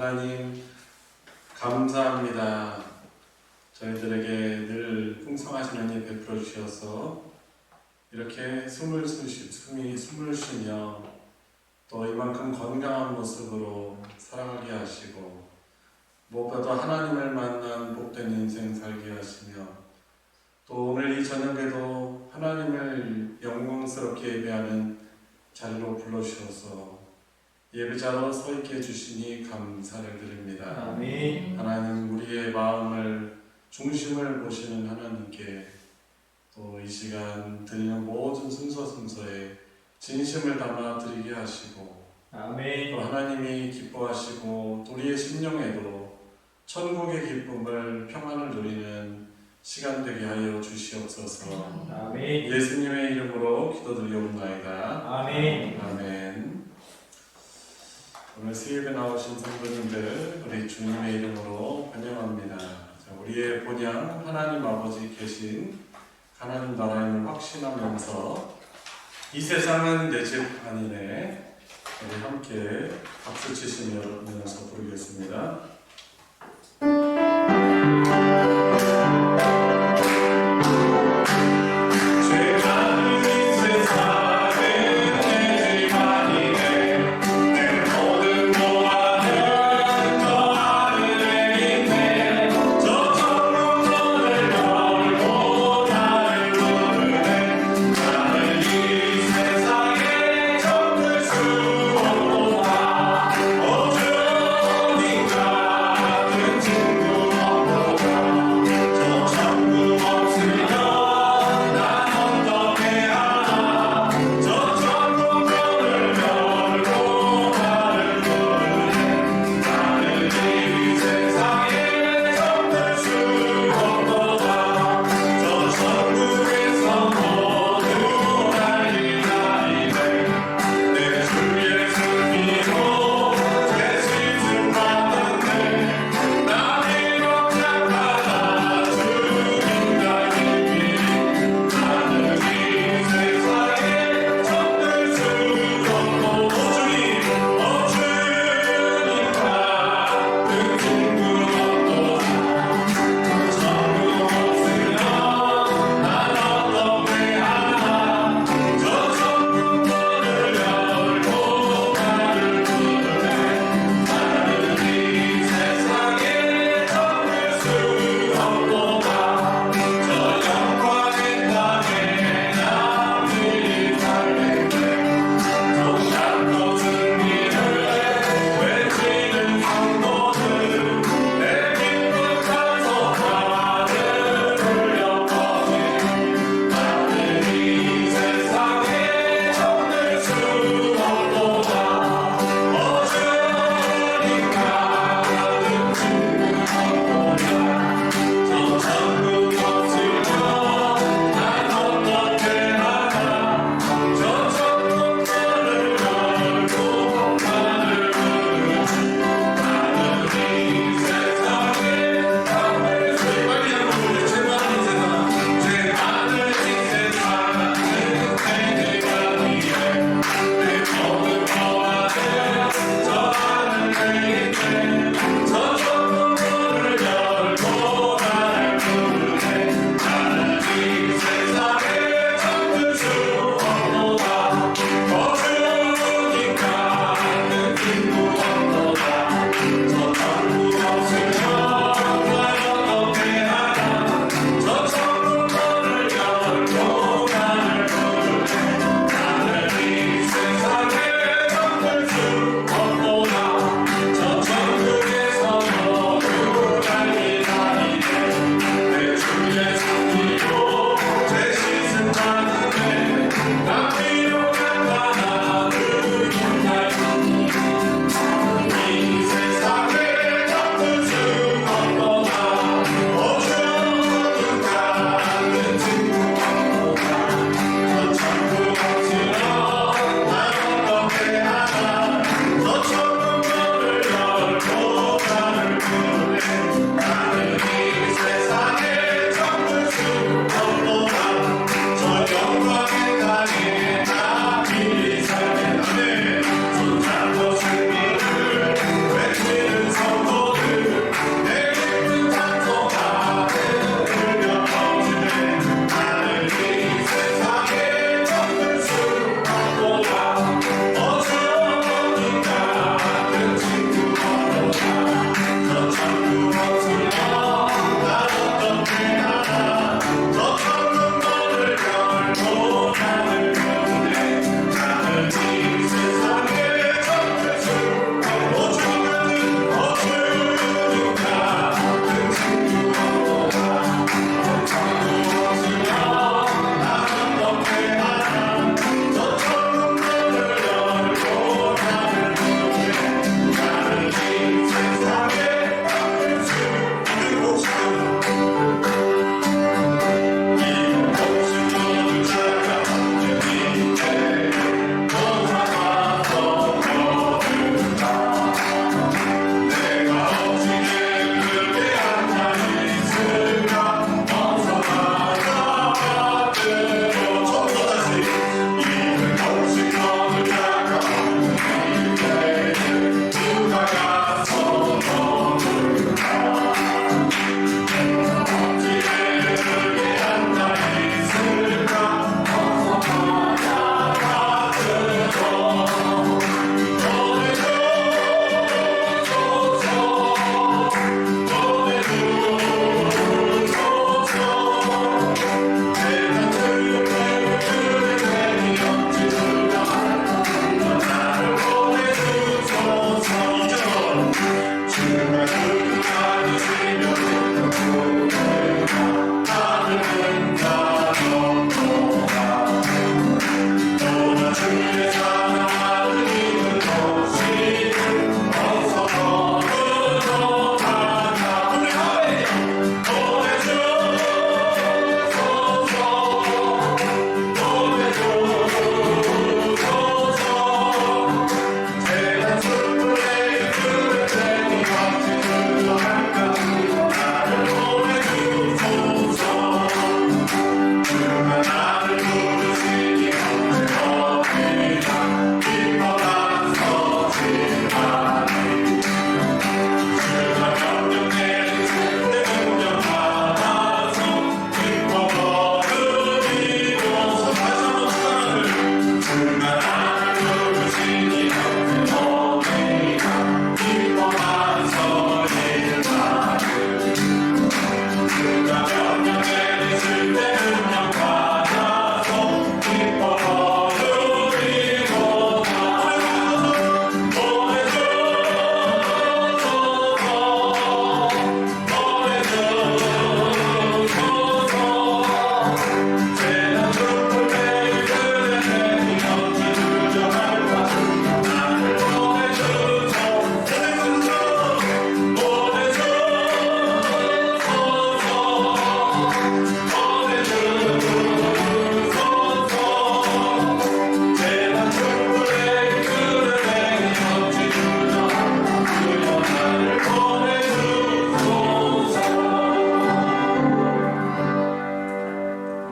하나님 감사합니다. 저희들에게 늘 풍성하신 은혜 베풀어 주셔서 이렇게 숨을 쉬며 또 이만큼 건강한 모습으로 살아가게 하시고 무엇보다도 하나님을 만난 복된 인생 살게 하시며 또 오늘 이 저녁에도 하나님을 영광스럽게 예배하는 자리로 불러주셔서 예배자로 서 있게 해주시니 감사를 드립니다. 아멘. 하나님 우리의 마음을 중심을 보시는 하나님께 또 이 시간 드리는 모든 순서에 진심을 담아 드리게 하시고 아멘. 또 하나님이 기뻐하시고 또 우리의 심령에도 천국의 기쁨을 평안을 누리는 시간 되게 하여 주시옵소서. 아멘. 예수님의 이름으로 기도드리옵나이다. 아멘. 아멘. 오늘 수요일에 나오신 성도님들 우리 주님의 이름으로 환영합니다. 자, 우리의 본향 하나님 아버지 계신 하나님 나라임을 확신하면서 이 세상은 내 집 아니네 우리 함께 박수 치시면서 부르겠습니다.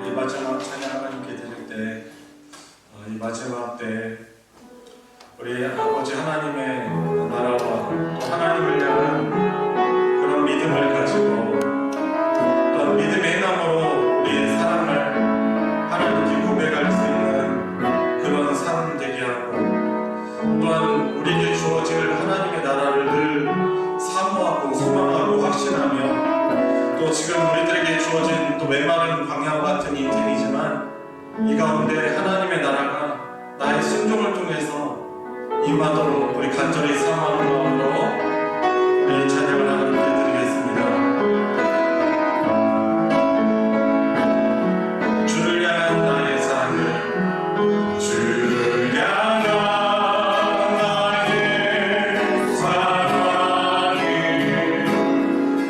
이 마지막 찬양 하나님께 드릴 때, 이 마지막 때 우리 아버지 하나님의 나라와 또 하나님을 향한 그런 믿음을 가지고 또 믿음의 행함으로 우리의 사랑을 하나님께 고백할 수 있는 그런 삶 되게 하고, 또한 우리에게 주어질 하나님의 나라를 늘 사모하고 소망하고 확신하며, 또 지금 우리들에게 주어진 또 메마른 광야와 같은 인생이지만 이 가운데 하나님의 나라가 나의 순종을 통해서 임하도록 우리 간절히 사모하는 마음으로 우리 찬양을 하나님께 드리겠습니다. 주를 향한 나의 삶을, 주를 향한 나의 사랑을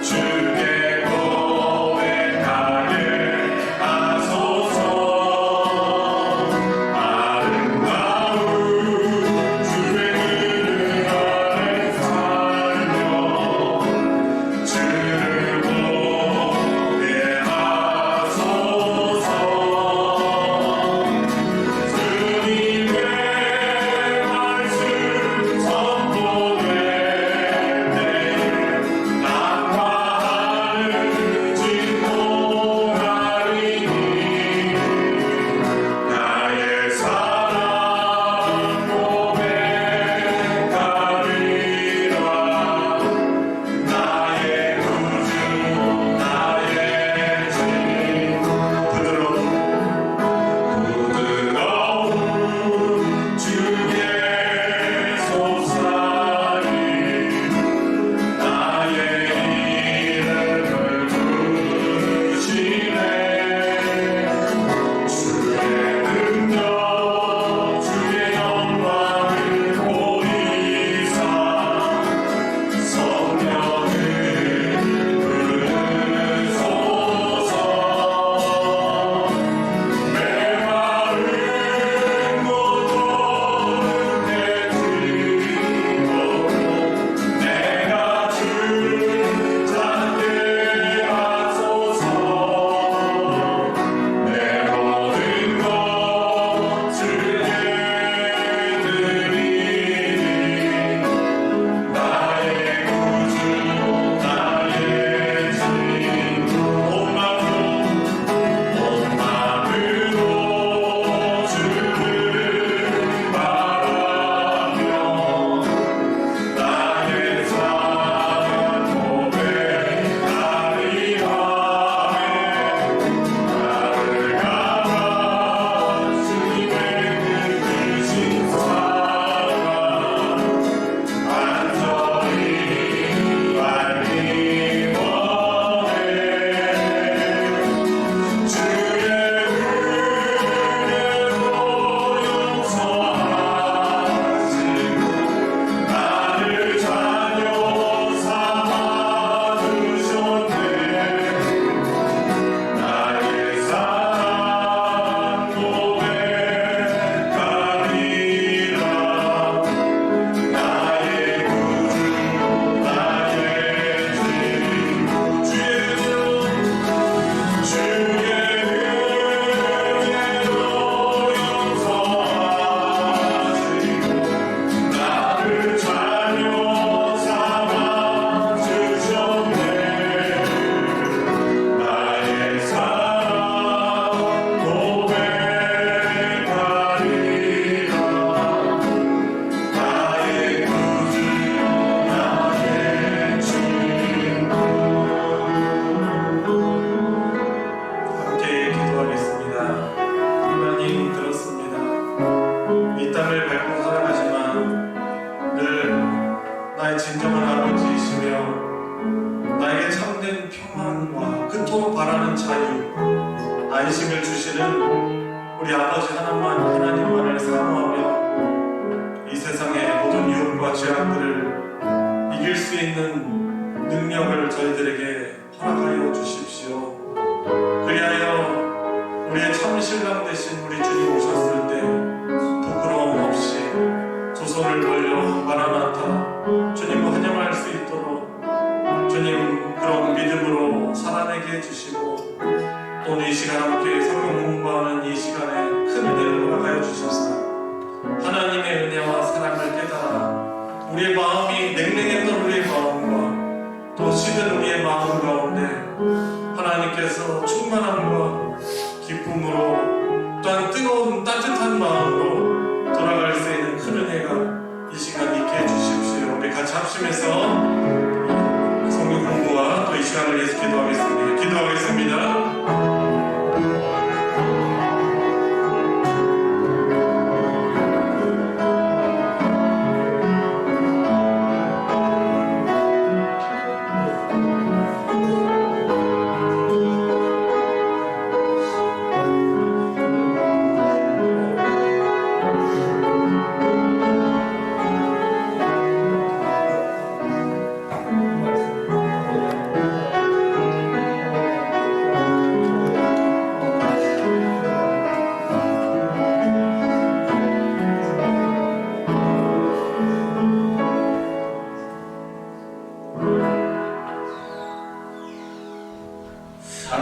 주께 고백하게 하소서. 아름다운 주의 은혜 아래 살며 주를 보게 하소서. 주님의 말씀 선포될 때에 땅과 하늘 진동하리니 나의 사랑 고백하리라. 나의 구주 나의 진 부드러운 주의 솟아이 나의 이름을 부르시네. 주의 능력 주의 영광을 보이사 성령을 부르소서. 메마른 곳 해지고 내가 주를 찾게 하소서. 내 모든 것을 내드리니 나의 구주 나의 진 온 마음으로 주를 바라며 나의 사랑 고백하리라. 나를 감아 주님의 그 크신 사랑 완전히 알기 원해. 주의 은혜로 용서하시고 나를 자녀 삼아 주셨네. 나의 사랑 고백하리라. 나의 구주 나의 진 주의 은혜로 용서하시고 나를 자녀 삼아 주셨네. 나의 사랑 고백하리라. 나의 구주 나의 진. 함께 기도하겠습니다. 하나님 들었습니다. 이 땅을 밟고 살아가지만 늘 나의 진정한 아버지이시며 나에게 참된 평안과 그토록 바라는 자유, 안식을 주시는 우리 아버지 하나님만을 사모하며 이 세상의 모든 유혹과 죄악들을 이길 수 있는 능력을 저희들에게 허락하여 주십시오. 그리하여 우리의 참 신랑 되신 우리 주님 오셨을 때 부끄러움 없이 두 손을 벌려 마라나타 주님을 환영할 수 있도록 주님 그런 믿음으로 살아내게 해주시고 오늘 이 시간 함께 성경 공부하는 이 시간에 큰 은혜를 허락하여 주셔서 하나님의 은혜와 사랑을 깨달아 우리의 마음이 냉랭했던 우리의 마음과 또 시든 우리의 마음 가운데 하나님께서 충만함과 기쁨으로 또한 뜨거운 따뜻한 마음으로 돌아갈 수 있는 큰 은혜가 이 시간 있게 해주십시오. 우리 같이 합심해서 성경 공부와 또 이 시간을 위해서 기도하겠습니다.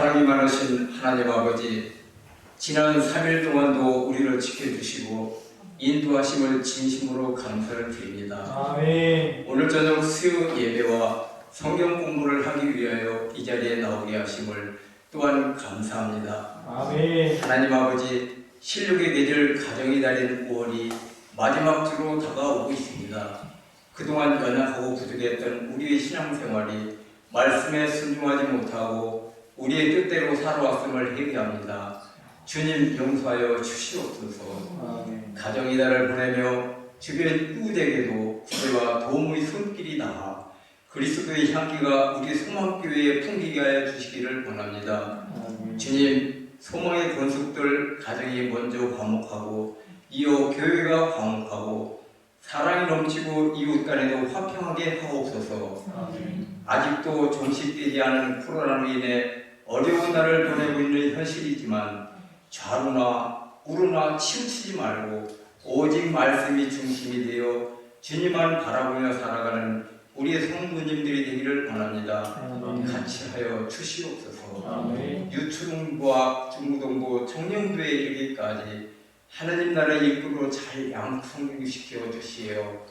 사랑이 많으신 하나님 아버지, 지난 3일 동안도 우리를 지켜주시고 인도하심을 진심으로 감사를 드립니다. 아멘. 오늘 저녁 수요 예배와 성경 공부를 하기 위하여 이 자리에 나오게 하심을 또한 감사합니다. 아멘. 하나님 아버지, 신력의 계절 가정이 달인 5월이 마지막 주로 다가오고 있습니다. 그동안 연약하고 부족했던 우리의 신앙생활이 말씀에 순종하지 못하고 우리의 뜻대로 살아왔음을 회개합니다. 주님 용서하여 주시옵소서. 아멘. 가정이 달을 보내며 주변 이웃에게도 구제와 도움의 손길이 닿아 그리스도의 향기가 우리 소망교회에 풍기게 하여 주시기를 원합니다. 아멘. 주님, 소망의 건축들 가정이 먼저 화목하고 이어 교회가 화목하고 사랑이 넘치고 이웃 간에도 화평하게 하옵소서. 아멘. 아직도 종식되지 않은 코로나로 인해 어려운 날을 보내고 있는 현실이지만 좌우나 우르나 치우치지 말고 오직 말씀이 중심이 되어 주님만 바라보며 살아가는 우리의 성도님들이 되기를 원합니다. 아멘. 같이 하여 주시옵소서. 아멘. 유초동부와 중부동부 청년부에 이르기까지 하나님 나라의 일꾼으로 잘 양성시켜 주시어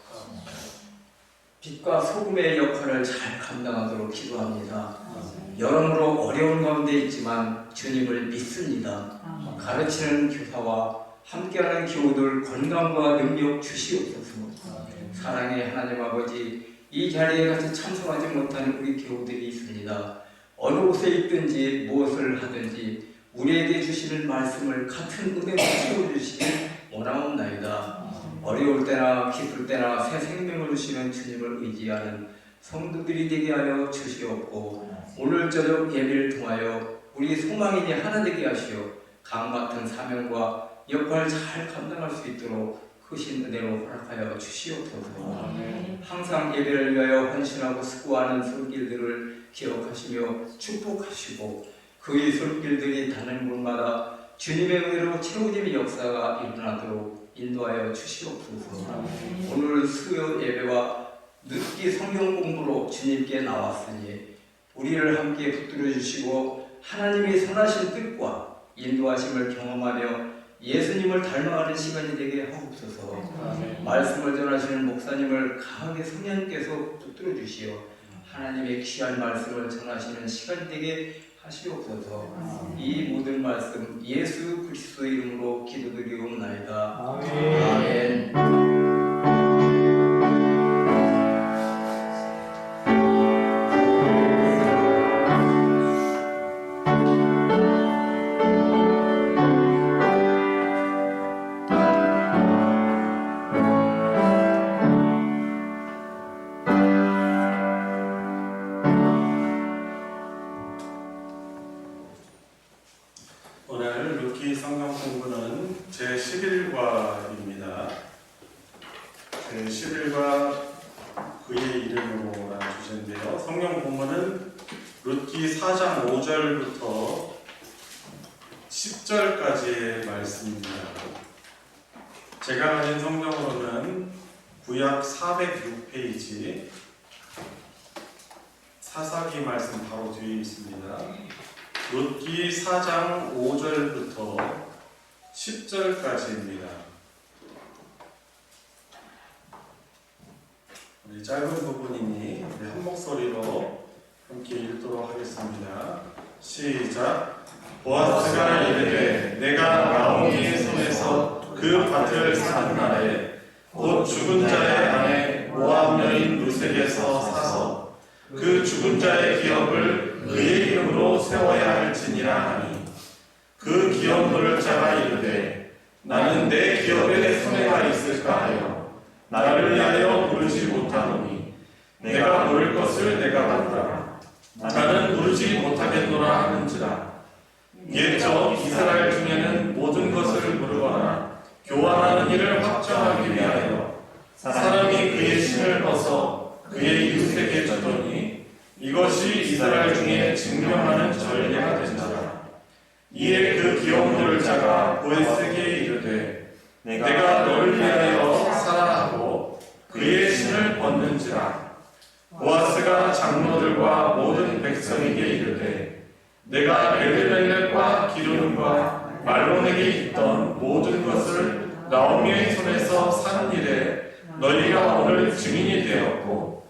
빛과 소금의 역할을 잘 감당하도록 기도합니다. 여러모로 어려운 가운데 있지만 주님을 믿습니다. 가르치는 교사와 함께하는 교우들 건강과 능력 주시옵소서. 사랑의 하나님 아버지, 이 자리에 같이 참석하지 못하는 우리 교우들이 있습니다. 어느 곳에 있든지 무엇을 하든지 우리에게 주시는 말씀을 같은 은혜로 채워주시길 원하옵나이다. 어려울 때나 기쁠 때나 새 생명을 주시는 주님을 의지하는 성도들이 되게 하여 주시옵고 오늘 저녁 예배를 통하여 우리 소망인이 하나 되게 하시어 강 같은 사명과 역할을 잘 감당할 수 있도록 크신 은혜로 허락하여 주시옵소서. 항상 예배를 위하여 헌신하고 수고하는 손길들을 기억하시며 축복하시고 그의 손길들이 닿는 곳마다 주님의 은혜로 채워짐의 역사가 일어나도록 인도하여 주시옵소서. 오늘 수요 예배와 늦기 성경 공부로 주님께 나왔으니 우리를 함께 붙들어 주시고 하나님의 선하신 뜻과 인도하심을 경험하며 예수님을 닮아가는 시간이 되게 하옵소서. 말씀을 전하시는 목사님을 강하게 성령께서 붙들어 주시어 하나님의 귀한 말씀을 전하시는 시간이 되게 하시옵소서. 이 모든 말씀 예수 그리스도의 이름으로 기도드리옵나이다. 아멘. 오늘 루키 성경 공부는 제11과입니다. 제11과 그의 이름으로라는 주제인데요. 성경 본문은 루키 4장 5절부터 10절까지의 말씀입니다. 제가 가진 성경으로는 구약 406페이지 사사기 말씀 바로 뒤에 있습니다. 룻기 4장 5절부터 10절까지입니다. 우리 짧은 부분이니 우리 한 목소리로 함께 읽도록 하겠습니다. 시작. 보아스가 이르되 내가 나오미의 손에서 그 밭을 사는 날에 곧 죽은 자의 아내 모압 여인 룻에게서 사서 그 죽은 자의 기업을 그의 이름으로 세워야 할지니라 하니 그 기업 물을 자가 이르되 나는 내 기업에 손해가 있을까 하여 나를 위하여 부르지 못하노니 내가 물을 것을 내가 받으라. 나는 부르지 못하겠노라 하는지라. 옛적 이스라엘 중에는 모든 것을 부르거나 교환하는 일을 확정하기 위하여 사람이 그의 신을 벗어 그의 이웃에게 주더니 이것이 이스라엘 중에 증명하는 전례가 된다. 이에 그 기업 물을 자가 보에스에게 이르되 내가 너를 위하여 사라 하고 그의 신을 벗는지라. 보아스가 장로들과 모든 백성에게 이르되 내가 엘리멜렉과 기르는과 말론에게 있던 모든 것을 나오미의 손에서 산 일에 너희가 오늘 증인이 되었고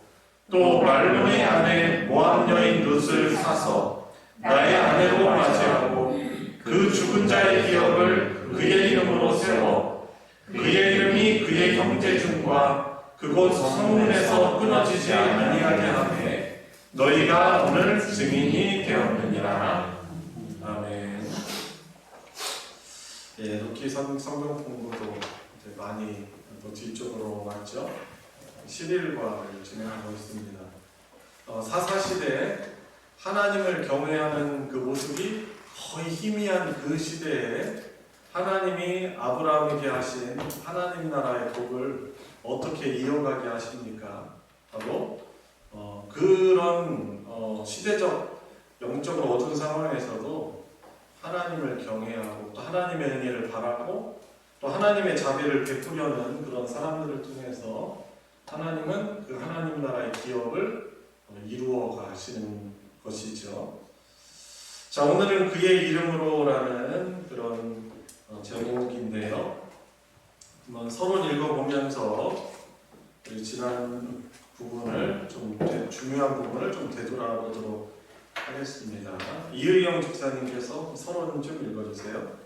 또 말론의 아내 모압 여인 룻을 사서 나의 아내로 맞이하고 그 죽은 자의 기업을 그의 이름으로 세워 그의 이름이 그의 형제중과 그곳 성문에서 끊어지지 아니하게 하매 너희가 오늘 증인이 되었느니라. 아멘. 예, 룻기 성경 공부도 이제 많이 또 뒤쪽으로 왔죠. 11과를 진행하고 있습니다. 사사시대에 하나님을 경외하는 그 모습이 거의 희미한 그 시대에 하나님이 아브라함에게 하신 하나님 나라의 복을 어떻게 이어가게 하십니까? 바로 그런 시대적 영적으로 어두운 상황에서도 하나님을 경외하고 또 하나님의 은혜를 바라고 또 하나님의 자비를 베푸려는 그런 사람들을 통해서 하나님은 그 하나님 나라의 기업을 이루어 가시는 것이죠. 자, 오늘은 그의 이름으로라는 그런 제목인데요. 한번 서론 읽어보면서 지난 부분을 좀 중요한 부분을 좀 되돌아보도록 하겠습니다. 이의영 집사님께서 서론 좀 읽어주세요.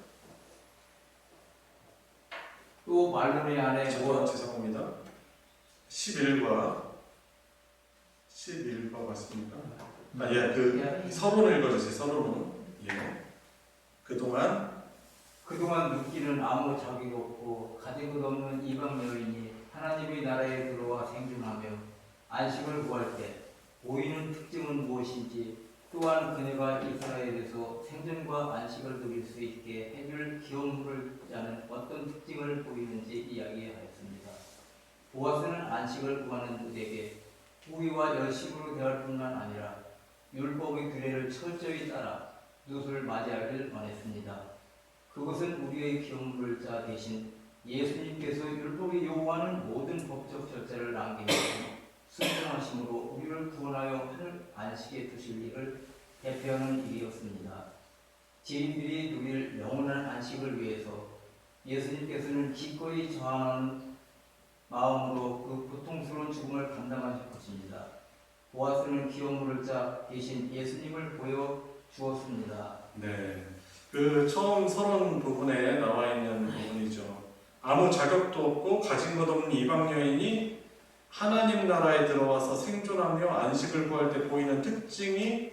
또 말론의 아내 죄송합니다. 11과 맞습니까? 예, 그 서론을 읽어주세요. 서론은 예. 그동안 룻기는 아무 자격 없고 가진 것 없는 이방 여인이 하나님의 나라에 들어와 생존하며 안식을 구할 때 보이는 특징은 무엇인지 또한 그녀가 이스라엘에서 생존과 안식을 누릴 수 있게 해줄 기업물을 짜는 어떤 특징을 보이는지 이야기하였습니다. 보아스는 안식을 구하는 룻에게 우위와 열심으로 대할 뿐만 아니라 율법의 규례를 철저히 따라 룻을 맞이하길 원했습니다. 그것은 우리의 기업물을 자 대신 예수님께서 율법이 요구하는 모든 법적 절차를 남기면서 순종하심으로 우리를 구원하여 하늘 안식에 두실 일을 대표하는 일이었습니다. 지인들이 누릴 영원한 안식을 위해서 예수님께서는 기꺼이 저항하는 마음으로 그 고통스러운 죽음을 감당하실 것입니다. 보아스는 기업물을 짜 대신 예수님을 보여 주었습니다. 네, 그 처음 서론 부분에 나와 있는 부분이죠. 아무 자격도 없고 가진 것 없는 이방 여인이 하나님 나라에 들어와서 생존하며 안식을 구할 때 보이는 특징이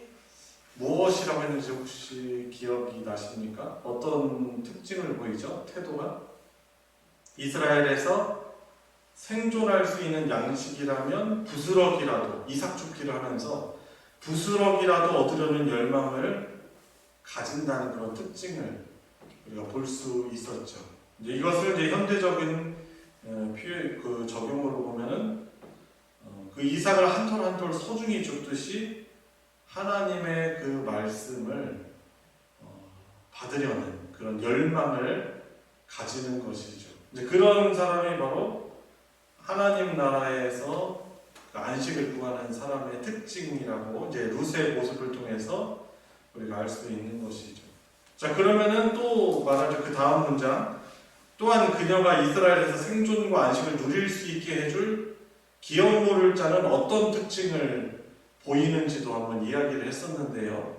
무엇이라고 했는지 혹시 기억이 나십니까? 어떤 특징을 보이죠? 태도가? 이스라엘에서 생존할 수 있는 양식이라면 부스럭이라도 이삭 줍기를 하면서 부스럭이라도 얻으려는 열망을 가진다는 그런 특징을 우리가 볼 수 있었죠. 이것을 이제 현대적인 그 적용으로 보면은 그 이삭을 한 톨 한 톨 소중히 줍듯이 하나님의 그 말씀을 받으려는 그런 열망을 가지는 것이죠. 이제 그런 사람이 바로 하나님 나라에서 그 안식을 구하는 사람의 특징이라고 이제 룻의 모습을 통해서 우리가 알 수 있는 것이죠. 자, 그러면은 또 말하죠. 그 다음 문장. 또한 그녀가 이스라엘에서 생존과 안식을 누릴 수 있게 해줄 기업 물을 자는 어떤 특징을 보이는지도 한번 이야기를 했었는데요.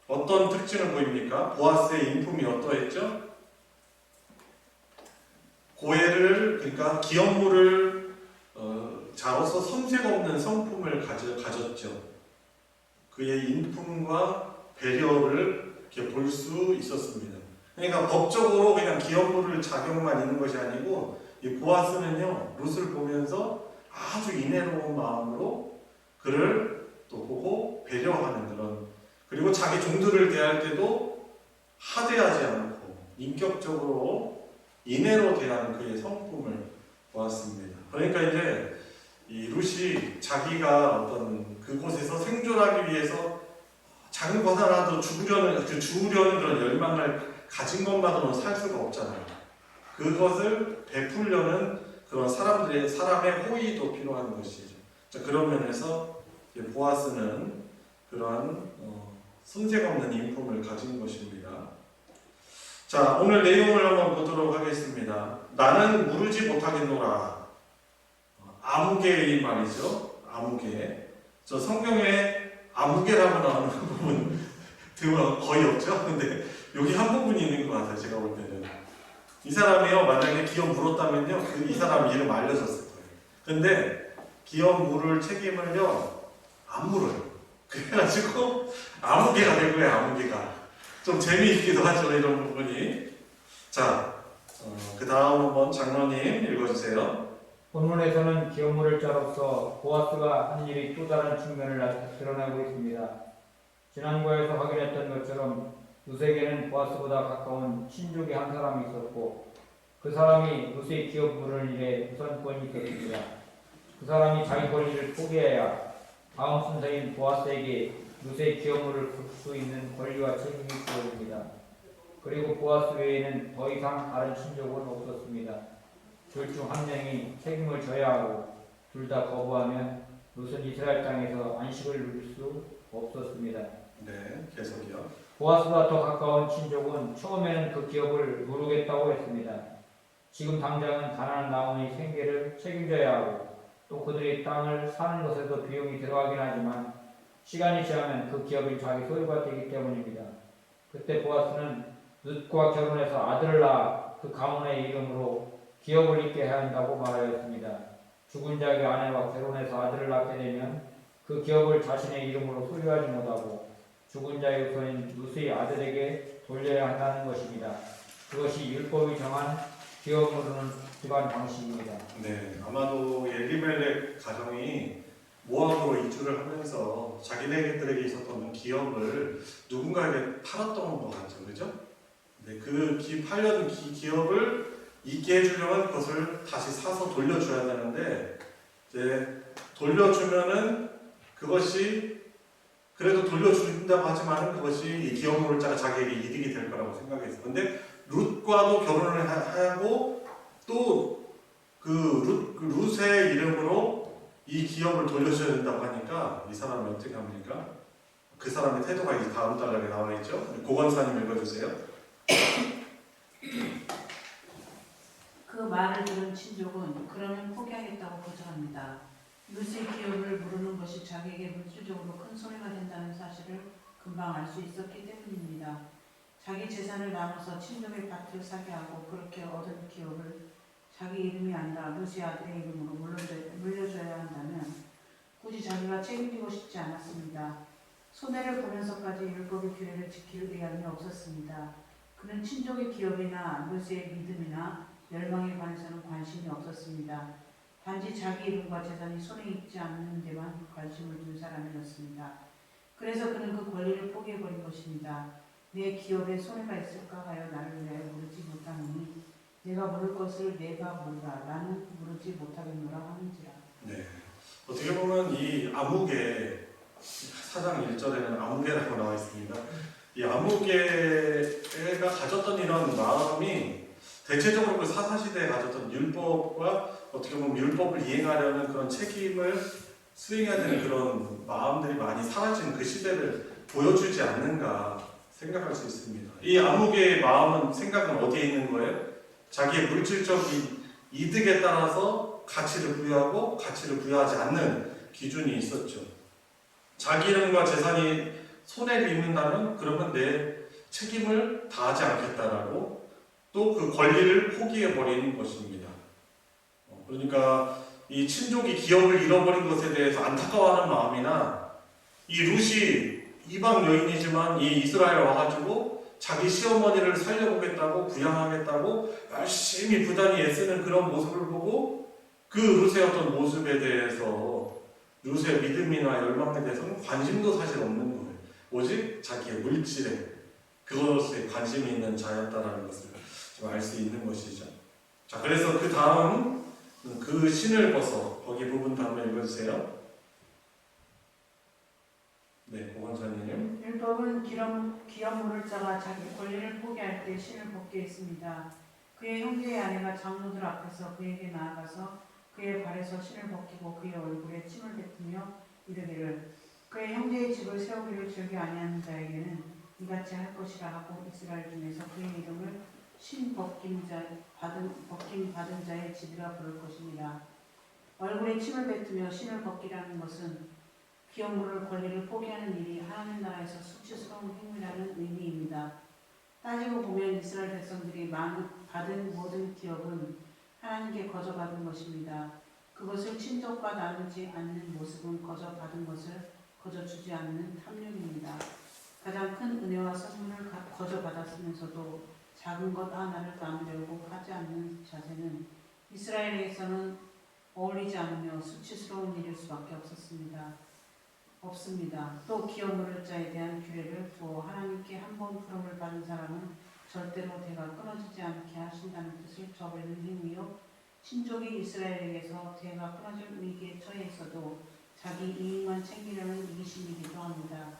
어떤 특징을 보입니까? 보아스의 인품이 어떠했죠? 고해를, 그러니까 기업물을 자로서 손색 없는 성품을 가졌죠. 그의 인품과 배려를 이렇게 볼 수 있었습니다. 그러니까 법적으로 그냥 기업물을 자격만 있는 것이 아니고 이 보아스는요, 룻을 보면서 아주 인애로운 마음으로 그를 또 보고 배려하는 그런, 그리고 자기 종들을 대할 때도 하대하지 않고 인격적으로 인애로 대하는 그의 성품을 보았습니다. 그러니까 이제 이 룻이 자기가 어떤 그곳에서 생존하기 위해서 작은 것 하나도 주우려는 그런 열망을 가진 것만으로는 살 수가 없잖아요. 그것을 베풀려는 그런 사람의 호의도 필요한 것이죠. 자, 그런 면에서 보아스는 그러한 손색 없는 인품을 가진 것입니다. 자, 오늘 내용을 한번 보도록 하겠습니다. 나는 무르지 못하겠노라. 아무개의 말이죠. 아무개. 저 성경에 아무개라고 나오는 부분 거의 없죠. 근데 여기 한 부분이 있는 것 같아요. 제가 볼 때는 이 사람이요, 만약에 기업 물었다면요, 이 사람 이름 알려졌을 거예요. 근데 기업 물을 책임을요 안 물어요. 그래가지고 아무개가 된 거예요. 아무개가 좀 재미있기도 하죠, 이런 부분이. 자, 그 다음 한번 장로님 읽어주세요. 본문에서는 기업물을 자로서 보아스가 한 일이 또 다른 측면을 드러내고 있습니다. 지난과에서 확인했던 것처럼 룻에게는 보아스보다 가까운 친족이 한 사람이 있었고 그 사람이 룻의 기업 물을 일에 우선권이 있었습니다. 그 사람이 자기 권리를 포기해야 다음 순서인 보아스에게 룻의 기업 물을 줄 수 있는 권리와 책임이 주어집니다. 그리고 보아스 외에는 더 이상 다른 친족은 없었습니다. 둘 중 한 명이 책임을 져야 하고 둘 다 거부하면 룻은 이스라엘 땅에서 안식을 누릴 수 없었습니다. 네, 계속이요. 보아스보다 더 가까운 친족은 처음에는 그 기업을 누르겠다고 했습니다. 지금 당장은 가난한 나오미의 생계를 책임져야 하고 또 그들이 땅을 사는 것에도 비용이 들어가긴 하지만 시간이 지나면 그 기업이 자기 소유가 되기 때문입니다. 그때 보아스는 룻과 결혼해서 아들을 낳아 그 가문의 이름으로 기업을 잇게 해야 한다고 말하였습니다. 죽은 자의 아내와 결혼해서 아들을 낳게 되면 그 기업을 자신의 이름으로 소유하지 못하고 죽은 자의 후손인 룻의 아들에게 돌려야 한다는 것입니다. 그것이 율법이 정한 기업으로는 집안 방식입니다. 네, 아마도 엘리멜렉 가정이 모압으로 이주를 하면서 자기네들에게 있었던 기업을 누군가에게 팔았던 것 같죠, 그죠? 네, 그 팔려는 기업을 있게 해주려면 그것을 다시 사서 돌려줘야 되는데 이제 돌려주면은 그것이 그래도 돌려준다고 하지만은 그것이 이 기업물자가 자기에게 이득이 될 거라고 생각했어요. 근데 룻과도 결혼을 하고 또 그 룻의 이름으로 이 기업을 돌려줘야 된다고 하니까 이 사람이 어떻게 합니까? 그 사람의 태도가 이제 다음 단락에 나와 있죠. 고건사님 읽어주세요. 그 말을 들은 친족은 그러면 포기하겠다고 거절합니다. 룻의 기업을 무르는 것이 자기에게 물질적으로 큰 손해가 된다는 사실을 금방 알 수 있었기 때문입니다. 자기 재산을 나눠서 친족의 밭을 사게 하고 그렇게 얻은 기업을 자기 이름이 아니라 룻의 아들의 이름으로 물려줘야 한다면 굳이 자기가 책임지고 싶지 않았습니다. 손해를 보면서까지 율법의 규례를 지킬 의향이 없었습니다. 그는 친족의 기업이나 룻의 믿음이나 열망에 관해서는 관심이 없었습니다. 단지 자기 이름과 재산이 손에 있지 않는 데만 관심을 둔 사람이었습니다. 그래서 그는 그 권리를 포기해버린 것입니다. 내 기업에 손해가 있을까 하여 나를 위하여 물지 못하노니 내가 물을 것을 내가 물라 나는 물지 못하겠노라 하는지라. 네, 어떻게 보면 이 아무개 4장 1절에는 아무개라고 나와 있습니다. 이 아무개가 가졌던 이런 마음이 대체적으로 그 사사시대에 가졌던 율법과 어떻게 보면 율법을 이행하려는 그런 책임을 수행해야 되는 그런 마음들이 많이 사라진 그 시대를 보여주지 않는가 생각할 수 있습니다. 이 아무개의 마음은 생각은 어디에 있는 거예요? 자기의 물질적인 이득에 따라서 가치를 부여하고 가치를 부여하지 않는 기준이 있었죠. 자기 이름과 재산이 손해를 입는다면 그러면 내 책임을 다하지 않겠다라고 또 그 권리를 포기해버리는 것입니다. 그러니까 이 친족이 기업을 잃어버린 것에 대해서 안타까워하는 마음이나 이 룻이 이방 여인이지만 이 이스라엘에 와가지고 자기 시어머니를 살려보겠다고 부양하겠다고 열심히 부단히 애쓰는 그런 모습을 보고 그 룻의 어떤 모습에 대해서 룻의 믿음이나 열망에 대해서는 관심도 사실 없는 거예요. 오직 자기의 물질에 그것에 관심이 있는 자였다라는 것을 좀 알 수 있는 것이죠. 자, 그래서 그 다음 그 신을 벗어 거기 부분 다음에 읽어주세요. 네, 고건사님. 율법은 기업물을 짜가 자기 권리를 포기할 때 신을 벗게 했습니다. 그의 형제의 아내가 장로들 앞에서 그에게 나아가서 그의 발에서 신을 벗기고 그의 얼굴에 침을 뱉으며 이르기를 그의 형제의 집을 세우기를 즐겨 아니하는 자에게는 이같이 할 것이라 하고 이스라엘 중에서 그의 이름을 신 벗김 받은 자의 집이라 부를 것입니다. 얼굴에 침을 뱉으며 신을 벗기라는 것은 기업물을 권리를 포기하는 일이 하나님 나라에서 수치스러운 행위라는 의미입니다. 따지고 보면 이스라엘 백성들이 받은 모든 기업은 하나님께 거저받은 것입니다. 그것을 친족과 나누지 않는 모습은 거저받은 것을 거저주지 않는 탐욕입니다. 가장 큰 은혜와 선물을 거저받았으면서도 작은 것 하나를 나누려고 하지 않는 자세는 이스라엘에서는 어울리지 않으며 수치스러운 일일 수밖에 없습니다. 또 기업물을 자에 대한 규례를 두어 하나님께 한 번 부름을 받은 사람은 절대로 대가 끊어지지 않게 하신다는 뜻을 저버리는 행위요. 친족이 이스라엘에게서 대가 끊어질 위기에 처해 있어도 자기 이익만 챙기려는 이기심이기도 합니다.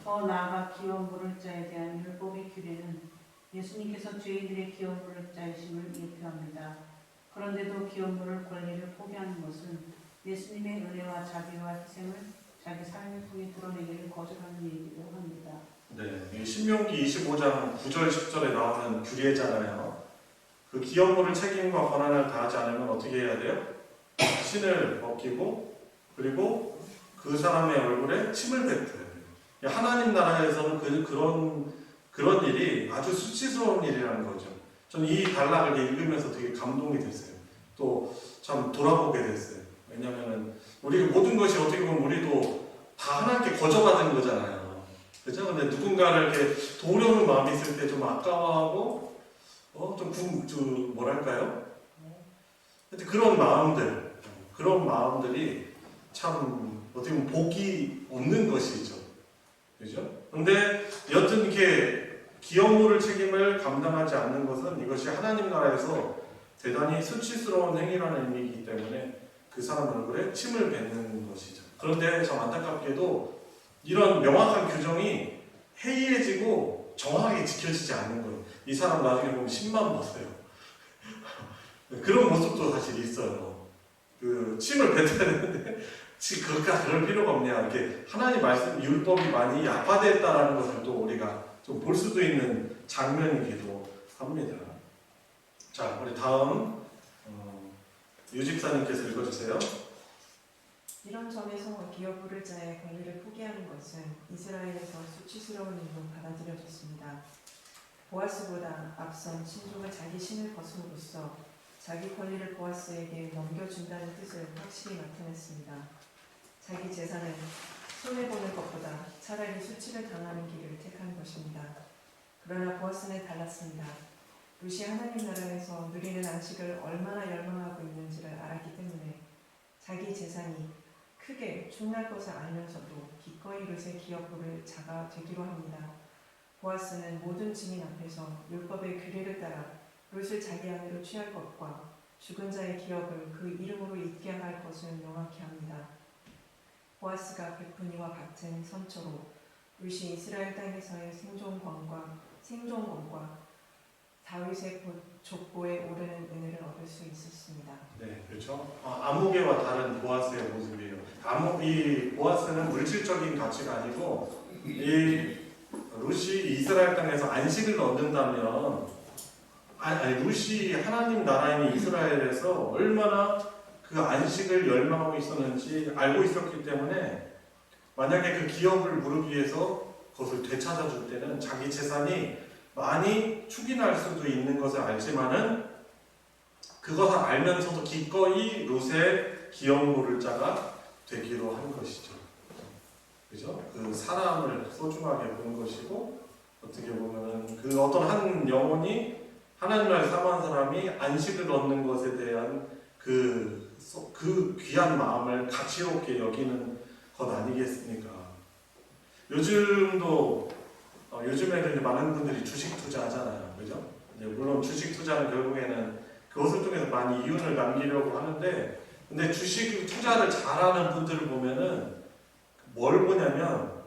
더 나아가 기업물을 자에 대한 율법의 규례는 예수님께서 죄인들의 기업물을 자이심을 예표합니다. 그런데도 기업물을 권리를 포기하는 것은 예수님의 은혜와 자비와 희생을 자기 삶을 통해 드러내기를 거절하는 일이기도 합니다. 네, 신명기 25장 9절 10절에 나오는 규례잖아요. 그 기업물을 책임과 권한을 다하지 않으면 어떻게 해야 돼요? 신을 벗기고 그리고 그 사람의 얼굴에 침을 뱉어야 돼요. 하나님 나라에서는 그런 일이 아주 수치스러운 일이라는 거죠. 저는 이 단락을 읽으면서 되게 감동이 됐어요. 또 참 돌아보게 됐어요. 왜냐하면 우리 모든 것이 어떻게 보면 우리도 다 하나님께 거저받은 거잖아요. 그죠? 근데 누군가를 이렇게 도우려는 마음이 있을 때 좀 아까워하고 좀 뭐랄까요? 하여튼 그런 마음들이 참 어떻게 보면 복이 없는 것이죠. 그죠? 근데 여튼 이렇게 기업물을 책임을 감당하지 않는 것은 이것이 하나님 나라에서 대단히 수치스러운 행위라는 의미이기 때문에 그 사람 얼굴에 침을 뱉는 것이죠. 그런데 참 안타깝게도 이런 명확한 규정이 해이해지고 정확하게 지켜지지 않는 거예요. 이 사람 나중에 보면 신만 벗어요. 그런 모습도 사실 있어요. 그 침을 뱉어야 되는데 그럴 필요가 없냐. 이렇게 하나님 말씀 율법이 많이 약화됐다라는 것을 또 우리가 좀 볼 수도 있는 장면이기도 합니다. 자, 우리 다음 유집사님께서 읽어주세요. 이런 점에서 기업물을 자의 권리를 포기하는 것은 이스라엘에서 수치스러운 일로 받아들여졌습니다. 보아스보다 앞선 친족은 자기 신을 벗음으로써 자기 권리를 보아스에게 넘겨준다는 뜻을 확실히 나타냈습니다. 자기 재산은 손해보는 것보다 차라리 수치를 당하는 길을 택한 것입니다. 그러나 보아스는 달랐습니다. 룻이 하나님 나라에서 누리는 안식을 얼마나 열망하고 있는지를 알았기 때문에 자기 재산이 크게 충날 것을 알면서도 기꺼이 룻의 기업물을 자가 되기로 합니다. 보아스는 모든 증인 앞에서 율법의 규례를 따라 룻을 자기 아내로 취할 것과 죽은 자의 기업을 그 이름으로 잇게 할 것을 명확히 합니다. 보아스가 베푼 이와 같은 선처로 룻이 이스라엘 땅에서의 생존권과 다윗의 족보에 오르는 은혜를 얻을 수 있었습니다. 네, 그렇죠. 아무개와 다른 보아스의 모습이에요. 이 보아스는 물질적인 가치가 아니고 이 룻이 이스라엘 땅에서 안식을 얻는다면 룻이 하나님 나라인 이스라엘에서 얼마나 그 안식을 열망하고 있었는지 알고 있었기 때문에 만약에 그 기업을 무르기 위해서 그것을 되찾아 줄 때는 자기 재산이 많이 축인할 수도 있는 것을 알지만은 그것을 알면서도 기꺼이 룻의 기업 물을 자가 되기로 한 것이죠. 그죠? 그 사람을 소중하게 본 것이고 어떻게 보면은 그 어떤 한 영혼이 하나님을 사모한 사람이 안식을 얻는 것에 대한 그 귀한 마음을 가치롭게 여기는 것 아니겠습니까? 요즘에도 이제 많은 분들이 주식 투자하잖아요, 그죠? 물론 주식 투자는 결국에는 그것을 통해서 많이 이윤을 남기려고 하는데, 근데 주식 투자를 잘하는 분들을 보면은 뭘 보냐면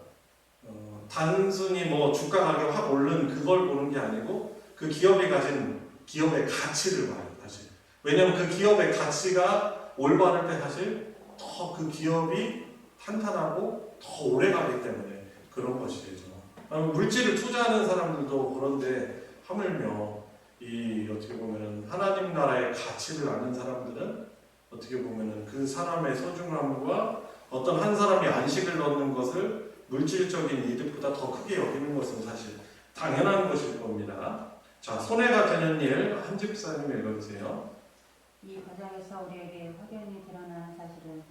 단순히 뭐 주가 가격 확 오른 그걸 보는 게 아니고 그 기업이 가진 기업의 가치를 봐요, 사실. 왜냐면 그 기업의 가치가 올바를 때 사실 더 그 기업이 탄탄하고 더 오래 가기 때문에 그런 것이죠. 물질을 투자하는 사람들도 그런데 하물며 이 어떻게 보면은 하나님 나라의 가치를 아는 사람들은 어떻게 보면은 그 사람의 소중함과 어떤 한 사람이 안식을 얻는 것을 물질적인 이득보다 더 크게 여기는 것은 사실 당연한 것일 겁니다. 자, 손해가 되는 일, 한 집사님 읽어주세요. 이 과정에서 우리에게 확연히 드러난 사실은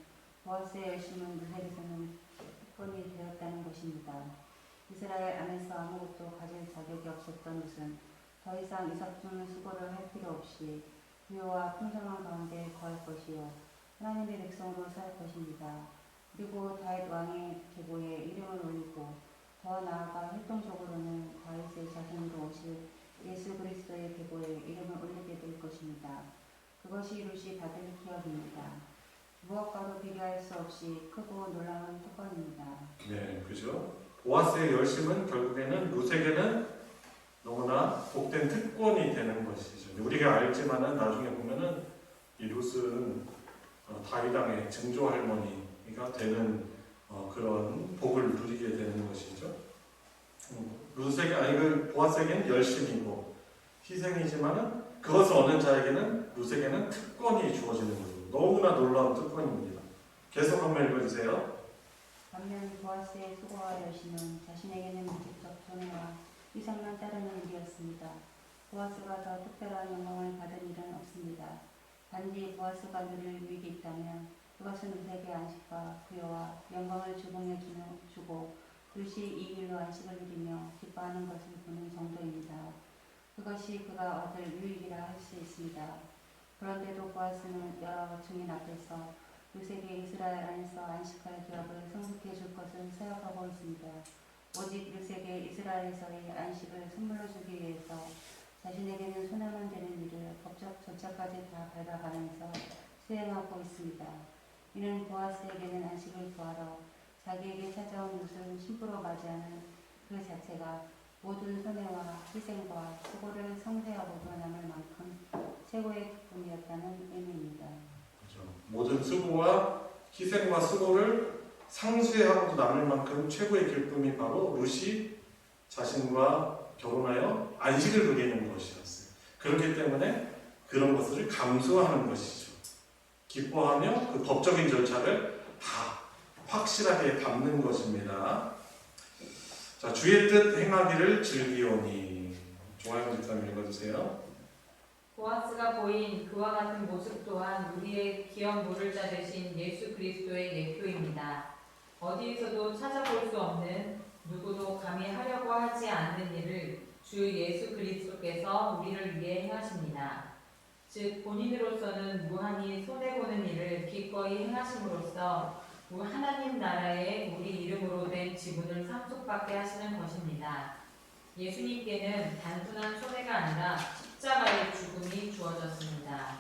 보아스의 열심은 룻에게서는 특권이 되었다는 것입니다. 이스라엘 안에서 아무것도 가질 자격이 없었던 룻은 더 이상 이삭주는 수고를 할 필요 없이 부요와 풍성한 가운데 거할 것이요 하나님의 백성으로 살 것입니다. 그리고 다윗 왕의 계보에 이름을 올리고 더 나아가 활동적으로는 다윗의 자손으로 오실 예수 그리스도의 계보에 이름을 올리게 될 것입니다. 그것이 룻이 받을 기업입니다. 무엇과도 비교할 수 없이 크고 놀라운 특권입니다. 네, 그죠? 보아스의 열심은 결국에는 룻에게는 너무나 복된 특권이 되는 것이죠. 우리가 알지만은 나중에 보면은 이 룻은 다윗 왕의 증조 할머니가 되는 그런 복을 누리게 되는 것이죠. 보아스에게는 열심이고 희생이지만은 그것을 얻는 자에게는 룻에게는 특권이 주어지는 거죠. 너무나 놀라운 특권입니다. 계속 한번 읽어주세요. 반면 보아스의 수고와 열심은 자신에게는 직접 손해와 희생만 따르는 일이었습니다. 보아스가 더 특별한 영광을 받은 일은 없습니다. 단지 보아스가 누릴 유익이 있다면 그것은 룻에게 안식과 부요와 영광을 주공해 주고 룻이 이 일로 안식을 누리며 기뻐하는 것을 보는 정도입니다. 그것이 그가 얻을 유익이라 할 수 있습니다. 그런데도 보아스는 여러 증인 앞에서 룻에게 이스라엘 안에서 안식할 기업을 성숙해 줄 것을 생각하고 있습니다. 오직 룻에게 이스라엘에서의 안식을 선물로 주기 위해서 자신에게는 손해만 되는 일을 법적 절차까지 다 밟아가면서 수행하고 있습니다. 이는 보아스에게는 안식을 구하러 자기에게 찾아온 룻을 신부로 맞이하는 그 자체가 모든 손해와 희생과 수고를 상쇄하고도 남을 만큼 최고의 기쁨이었다는 의미입니다. 그렇죠. 모든 수고와 희생과 수고를 상쇄하고도 남을 만큼 최고의 기쁨이 바로 룻이 자신과 결혼하여 안식을 누리는 것이었어요. 그렇기 때문에 그런 것을 감수하는 것이죠. 기뻐하며 그 법적인 절차를 다 확실하게 밟는 것입니다. 자, 주의 뜻 행하기를 즐기오니. 종아영 집사님 읽어주세요. 보아스가 보인 그와 같은 모습 또한 우리의 기업 물을 자 되신 예수 그리스도의 예표입니다. 어디에서도 찾아볼 수 없는 누구도 감히 하려고 하지 않는 일을 주 예수 그리스도께서 우리를 위해 행하십니다. 즉 본인으로서는 무한히 손해보는 일을 기꺼이 행하심으로써 하나님 나라에 우리 이름으로 된 지분을 상속받게 하시는 것입니다. 예수님께는 단순한 손해가 아니라 십자가의 죽음이 주어졌습니다.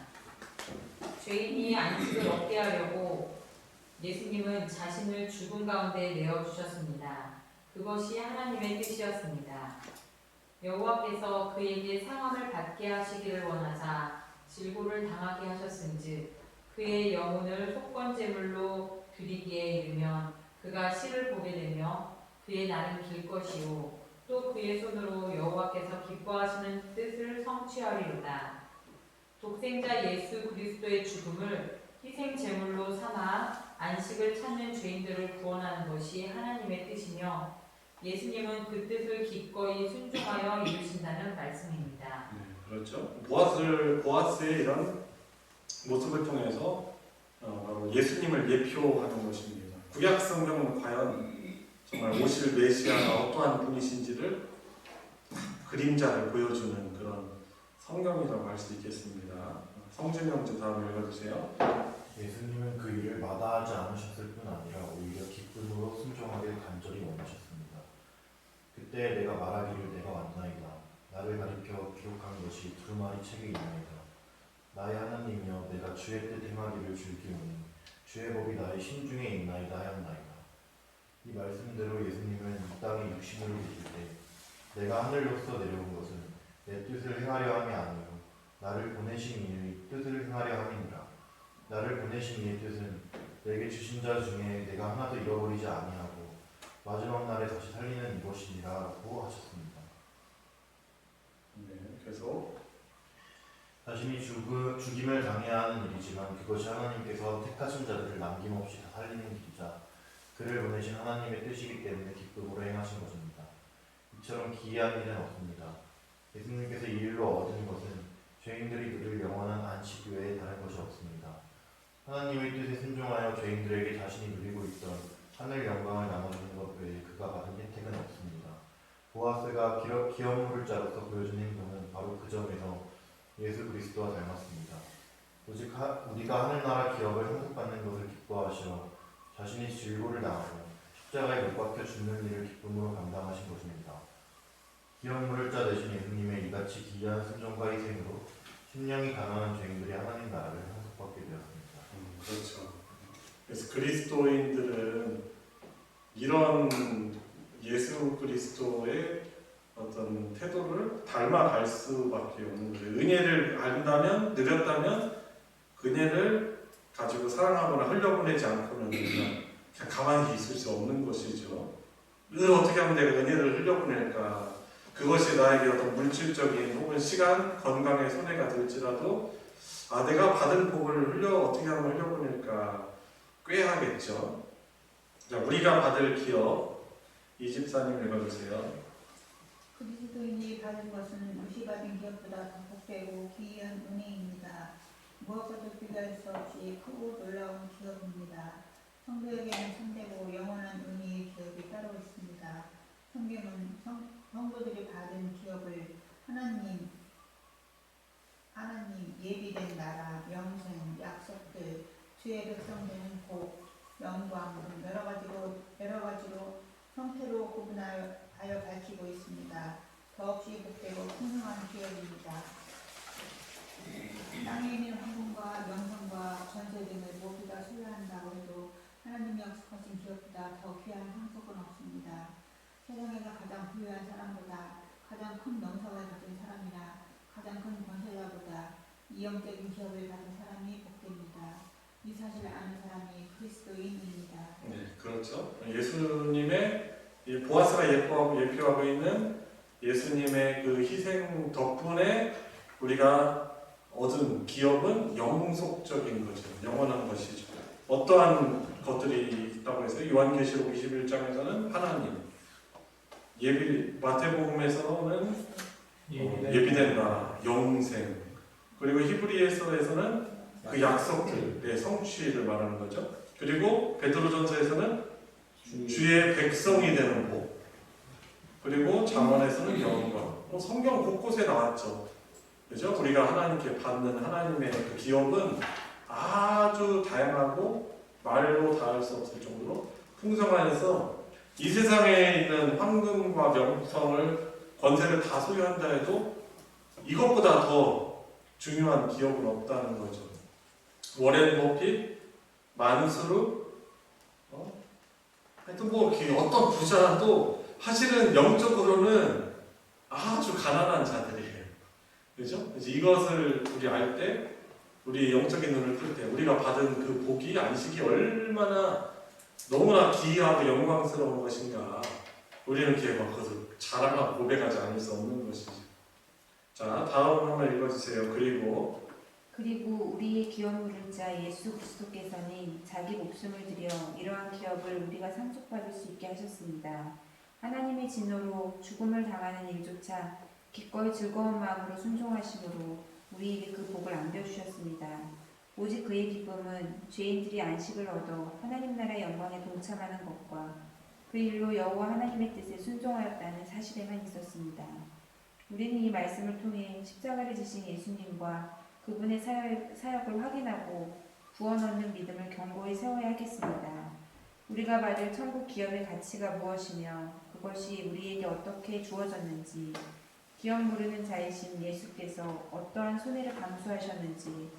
죄인이 안식을 얻게 하려고 예수님은 자신을 죽음 가운데 내어주셨습니다. 그것이 하나님의 뜻이었습니다. 여호와께서 그에게 상함을 받게 하시기를 원하사 질고를 당하게 하셨은즉 그의 영혼을 속건제물로 드리기에 이르면 그가 시를 보게 되며 그의 날은 길 것이요 또 그의 손으로 여호와께서 기뻐하시는 뜻을 성취하리로다. 독생자 예수 그리스도의 죽음을 희생 제물로 삼아 안식을 찾는 죄인들을 구원하는 것이 하나님의 뜻이며 예수님은 그 뜻을 기꺼이 순종하여 이루신다는 말씀입니다. 그렇죠. 보아스의 이런 모습을 통해서 바로 예수님을 예표하는 것입니다. 구약 성경은 과연 정말 오실 메시아가 어떠한 분이신지를 그림자를 보여주는 그런 성경이라고 할 수 있겠습니다. 성준형제 다음 읽어주세요. 예수님은 그 일을 마다하지 않으셨을 뿐 아니라 오히려 기쁨으로 순종하길 간절히 원하셨습니다. 그때 내가 말하기를 내가 왔나이다. 나를 가리켜 기록한 것이 두루마리 책에 있나이다. 나의 하나님이여 내가 주의 뜻 행하기를 즐기오니 주의 법이 나의 심중에 있나이다 하였나이다. 이 말씀대로 예수님은 이 땅에 육신으로 계실 때 내가 하늘로서 내려온 것은 내 뜻을 행하려 함이 아니요 나를 보내신 이의 뜻을 행하려 함이니라. 나를 보내신 이의 뜻은 내게 주신 자 중에 내가 하나도 잃어버리지 아니하고 마지막 날에 다시 살리는 이것이니라고 하셨습니다. 네, 계속. 자신이 죽임을 당해야 하는 일이지만 그것이 하나님께서 택하신 자들을 남김없이 다 살리는 길이자 그를 보내신 하나님의 뜻이기 때문에 기쁨으로 행하신 것입니다. 이처럼 기이한 일은 없습니다. 예수님께서 이 일로 얻은 것은 죄인들이 누릴 영원한 안식 외에 다른 것이 없습니다. 하나님의 뜻에 순종하여 죄인들에게 자신이 누리고 있던 하늘 영광을 나눠주는 것 외에 그가 받은 혜택은 없습니다. 보아스가 기업물을 자로서 보여준 행동은 바로 그 점에서 예수 그리스도와 닮았습니다. 오직 우리가 하늘나라 기업을 상속받는 것을 기뻐하시어 자신이 질고를 당하고 십자가에 못 박혀 죽는 일을 기쁨으로 감당하신 것입니다. 기업물을 자 되신 예수님의 이같이 기이한 순종과 희생으로 심령이 가난한 죄인들이 하나님 나라를 상속받게 되었습니다. 그렇죠. 그래서 그리스도인들은 이런 예수 그리스도의 어떤 태도를 닮아갈 수밖에 없는 거예요. 은혜를 안다면, 누렸다면 그 은혜를 가지고 사랑하거나 흘려보내지 않고는 그냥 가만히 있을 수 없는 것이죠. 어떻게 하면 내가 은혜를 흘려보낼까? 그것이 나에게 어떤 물질적인 혹은 시간, 건강에 손해가 될지라도 내가 받은 복을 어떻게 하면 흘려보낼까 꾀하겠죠. 자, 우리가 받을 기업, 이집사님 읽어주세요. 그리스도인이 받은 것은 무시받은 기업보다 더 복되고 기이한 은혜입니다. 무엇과도 비교할 수 없이 크고 놀라운 기업입니다. 성도에게는 참되고 영원한 은혜의 기업이 따로 있습니다. 성경은 성도들이 받은 기업을 하나님 예비된 나라, 영생, 약속들, 주의 백성 되는 복, 영광 등 여러 가지로 형태로 구분하여 밝히고 있습니다. 더없이 복되고 풍성한 기업입니다. 땅에 있는 황금과 명성과 전세 등을 모두 다 소유한다고 해도 하나님이 약속하신 기업보다 더 귀한 상속은 없습니다. 세상에서 가장 부유한 사람보다 가장 큰 명성을 가진 사람이나 가장 큰 권세자보다 이 영적인 기업을 받은 사람이 복됩니다. 이 사실을 아는 사람이 그리스도인입니다. 네, 그렇죠. 예수님의 보아스가 예표하고 있는 예수님의 그 희생 덕분에 우리가 얻은 기업은 영속적인 거죠. 영원한 것이죠. 어떠한 것들이 있다고 해서 요한계시록 21장에서는 하나님, 마태복음에서는 예비된 나라, 영생, 그리고 히브리서에서는 그 약속들의 성취를 말하는 거죠. 그리고 베드로전서에서는 주의 백성이 되는 복, 그리고 잠언에서는 영광. 성경 곳곳에 나왔죠. 그죠? 우리가 하나님께 받는 하나님의 그 기업은 아주 다양하고 말로 닿을 수 없을 정도로 풍성하여서 이 세상에 있는 황금과 명성을 권세를 다 소유한다 해도 이것보다 더 중요한 기업은 없다는 거죠. 워렌 버핏, 만수르, 하여튼 어떤 부자도 사실은 영적으로는 아주 가난한 자들이에요. 그죠? 그래서 이것을 우리 알 때, 우리 영적인 눈을 뜰 때, 우리가 받은 그 복이, 안식이 얼마나 너무나 기이하고 영광스러운 것인가. 우리는 이렇게 막 그것을 자랑하고 고백하지 않을 수 없는 것이죠. 자, 다음 한번 읽어주세요. 그리고 우리의 기업 물을 자 예수 그리스도께서는 자기 목숨을 들여 이러한 기업을 우리가 상속받을 수 있게 하셨습니다. 하나님의 진노로 죽음을 당하는 일조차 기꺼이 즐거운 마음으로 순종하심으로 우리에게 그 복을 안겨주셨습니다. 오직 그의 기쁨은 죄인들이 안식을 얻어 하나님 나라의 영광에 동참하는 것과 그 일로 여호와 하나님의 뜻에 순종하였다는 사실에만 있었습니다. 우리는 이 말씀을 통해 십자가를 지신 예수님과 그분의 사역을 확인하고 구원 얻는 믿음을 견고히 세워야 하겠습니다. 우리가 받을 천국 기업의 가치가 무엇이며 그것이 우리에게 어떻게 주어졌는지, 기업 모르는 자이신 예수께서 어떠한 손해를 감수하셨는지,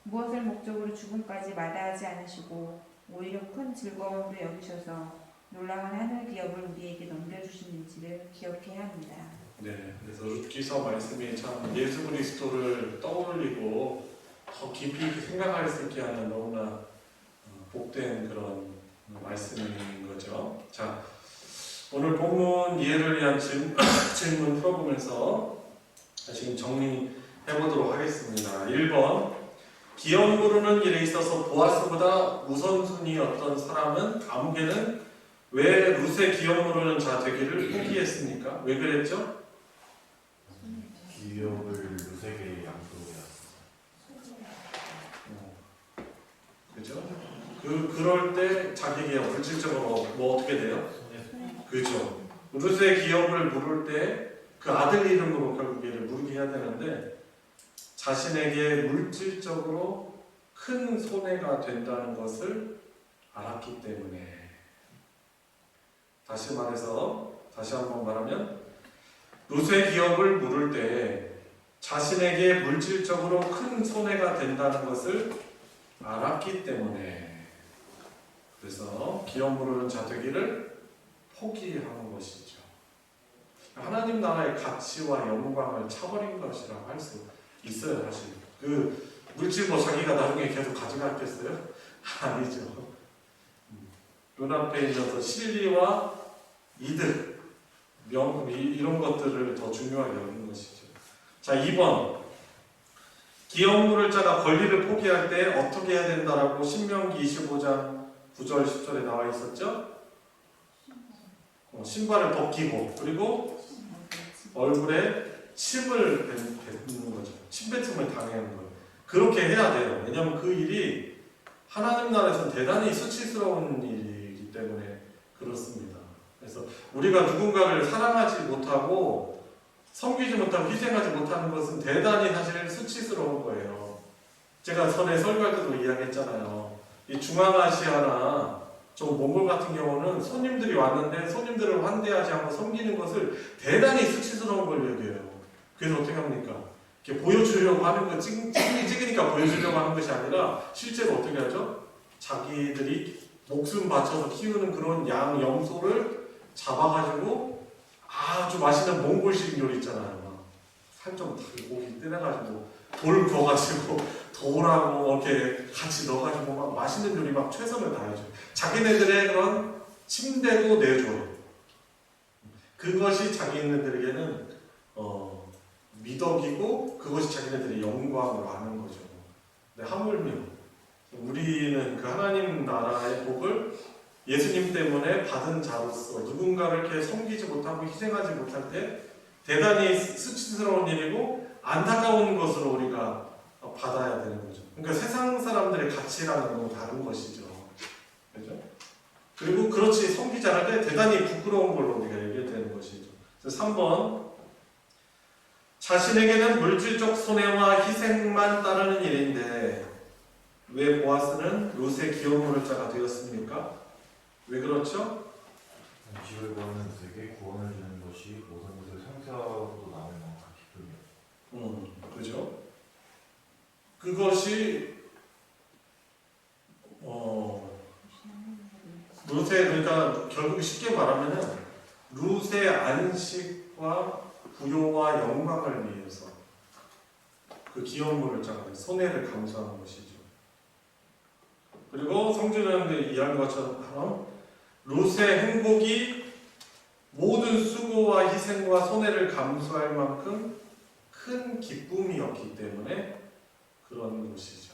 무엇을 목적으로 죽음까지 마다하지 않으시고 오히려 큰 즐거움으로 여기셔서 놀라운 하늘 기업을 우리에게 넘겨주시는지를 기억해야 합니다. 네, 그래서 룻기서 말씀이 참 예수 그리스도를 떠올리고 더 깊이 생각할 수 있게 하는 너무나 복된 그런 말씀인 거죠. 자, 오늘 본문 이해를 위한 질문 풀어보면서 지금 정리해 보도록 하겠습니다. 1번, 기업 모르는 일에 있어서 보아스보다 우선순위였던 사람은 아무개는 왜 룻의 기업 모르는 자 되기를 포기했습니까? 왜 그랬죠? 기업을 룻에게 양도하였습니다. 그죠? 그럴 때 자기에게 물질적으로 뭐 어떻게 돼요? 그죠? 룻의 기업을 물을 때 그 아들 이름으로 결국 얘를 물게 해야 되는데 자신에게 물질적으로 큰 손해가 된다는 것을 알았기 때문에, 다시 한번 말하면 룻의 기업을 물을 때 자신에게 물질적으로 큰 손해가 된다는 것을 알았기 때문에, 그래서 기업 모르는 자 되기를 포기하는 것이죠. 하나님 나라의 가치와 영광을 차버린 것이라고 할 수 있어요. 사실 그 물질 뭐 자기가 나중에 계속 가져갔겠어요? 아니죠. 눈앞에 있어서 실리와 이득, 명품 이런 것들을 더 중요하게 여기는 것이죠. 자, 2번, 기업 물을 자가 권리를 포기할 때 어떻게 해야 된다라고 신명기 25장 9절 10절에 나와 있었죠? 신발을 벗기고 그리고 얼굴에 침을 뱉는 거죠. 침뱉음을 당하는 거예요. 그렇게 해야 돼요. 왜냐하면 그 일이 하나님 나라에서 대단히 수치스러운 일이기 때문에 그렇습니다. 그래서 우리가 누군가를 사랑하지 못하고 섬기지 못하고 희생하지 못하는 것은 대단히 사실 수치스러운 거예요. 제가 전에 설교할 때도 이야기했잖아요. 이 중앙아시아나 저 몽골 같은 경우는 손님들이 왔는데 손님들을 환대하지 않고 섬기는 것을 대단히 수치스러운 걸 여겨요. 그래서 어떻게 합니까? 이렇게 보여주려고 하는 거, 찍으니까 보여주려고 하는 것이 아니라 실제로 어떻게 하죠? 자기들이 목숨 바쳐서 키우는 그런 양, 염소를 잡아가지고 아주 맛있는 몽골식 요리 있잖아요. 살 좀 고기 떼내가지고 돌 구워가지고 돌하고 이렇게 같이 넣어가지고 막 맛있는 요리 막 최선을 다해줘. 자기네들의 그런 침대도 내줘요. 그것이 자기네들에게는 미덕이고 그것이 자기네들의 영광으로 아는 거죠. 근데 하물며 우리는 그 하나님 나라의 복을 예수님 때문에 받은 자로서 누군가를 이렇게 섬기지 못하고 희생하지 못할 때 대단히 수치스러운 일이고 안타까운 것으로 우리가 받아야 되는 거죠. 그러니까 세상 사람들의 가치랑은 너무 다른 것이죠. 그죠? 그리고 그렇지 섬기지 않을 때 대단히 부끄러운 걸로 우리가 얘기해야 되는 것이죠. 그래서 3번, 자신에게는 물질적 손해와 희생만 따르는 일인데 왜 보아스는 룻의 기업 모를 자가 되었습니까? 왜 그렇죠? 안식을 구하는 룻에게 구원을 주는 것이 모든 것을 상세하고도 나올 만큼 기쁨이었습니다. 그죠? 그것이 룻의, 그러니까 결국 쉽게 말하면은 룻의 안식과 부요와 영광을 위해서 그 기업물을 짜는 손해를 감수하는 것이죠. 그리고 성전에 이야기한 것처럼 룻의 행복이 모든 수고와 희생과 손해를 감수할 만큼 큰 기쁨이었기 때문에 그런 것이죠.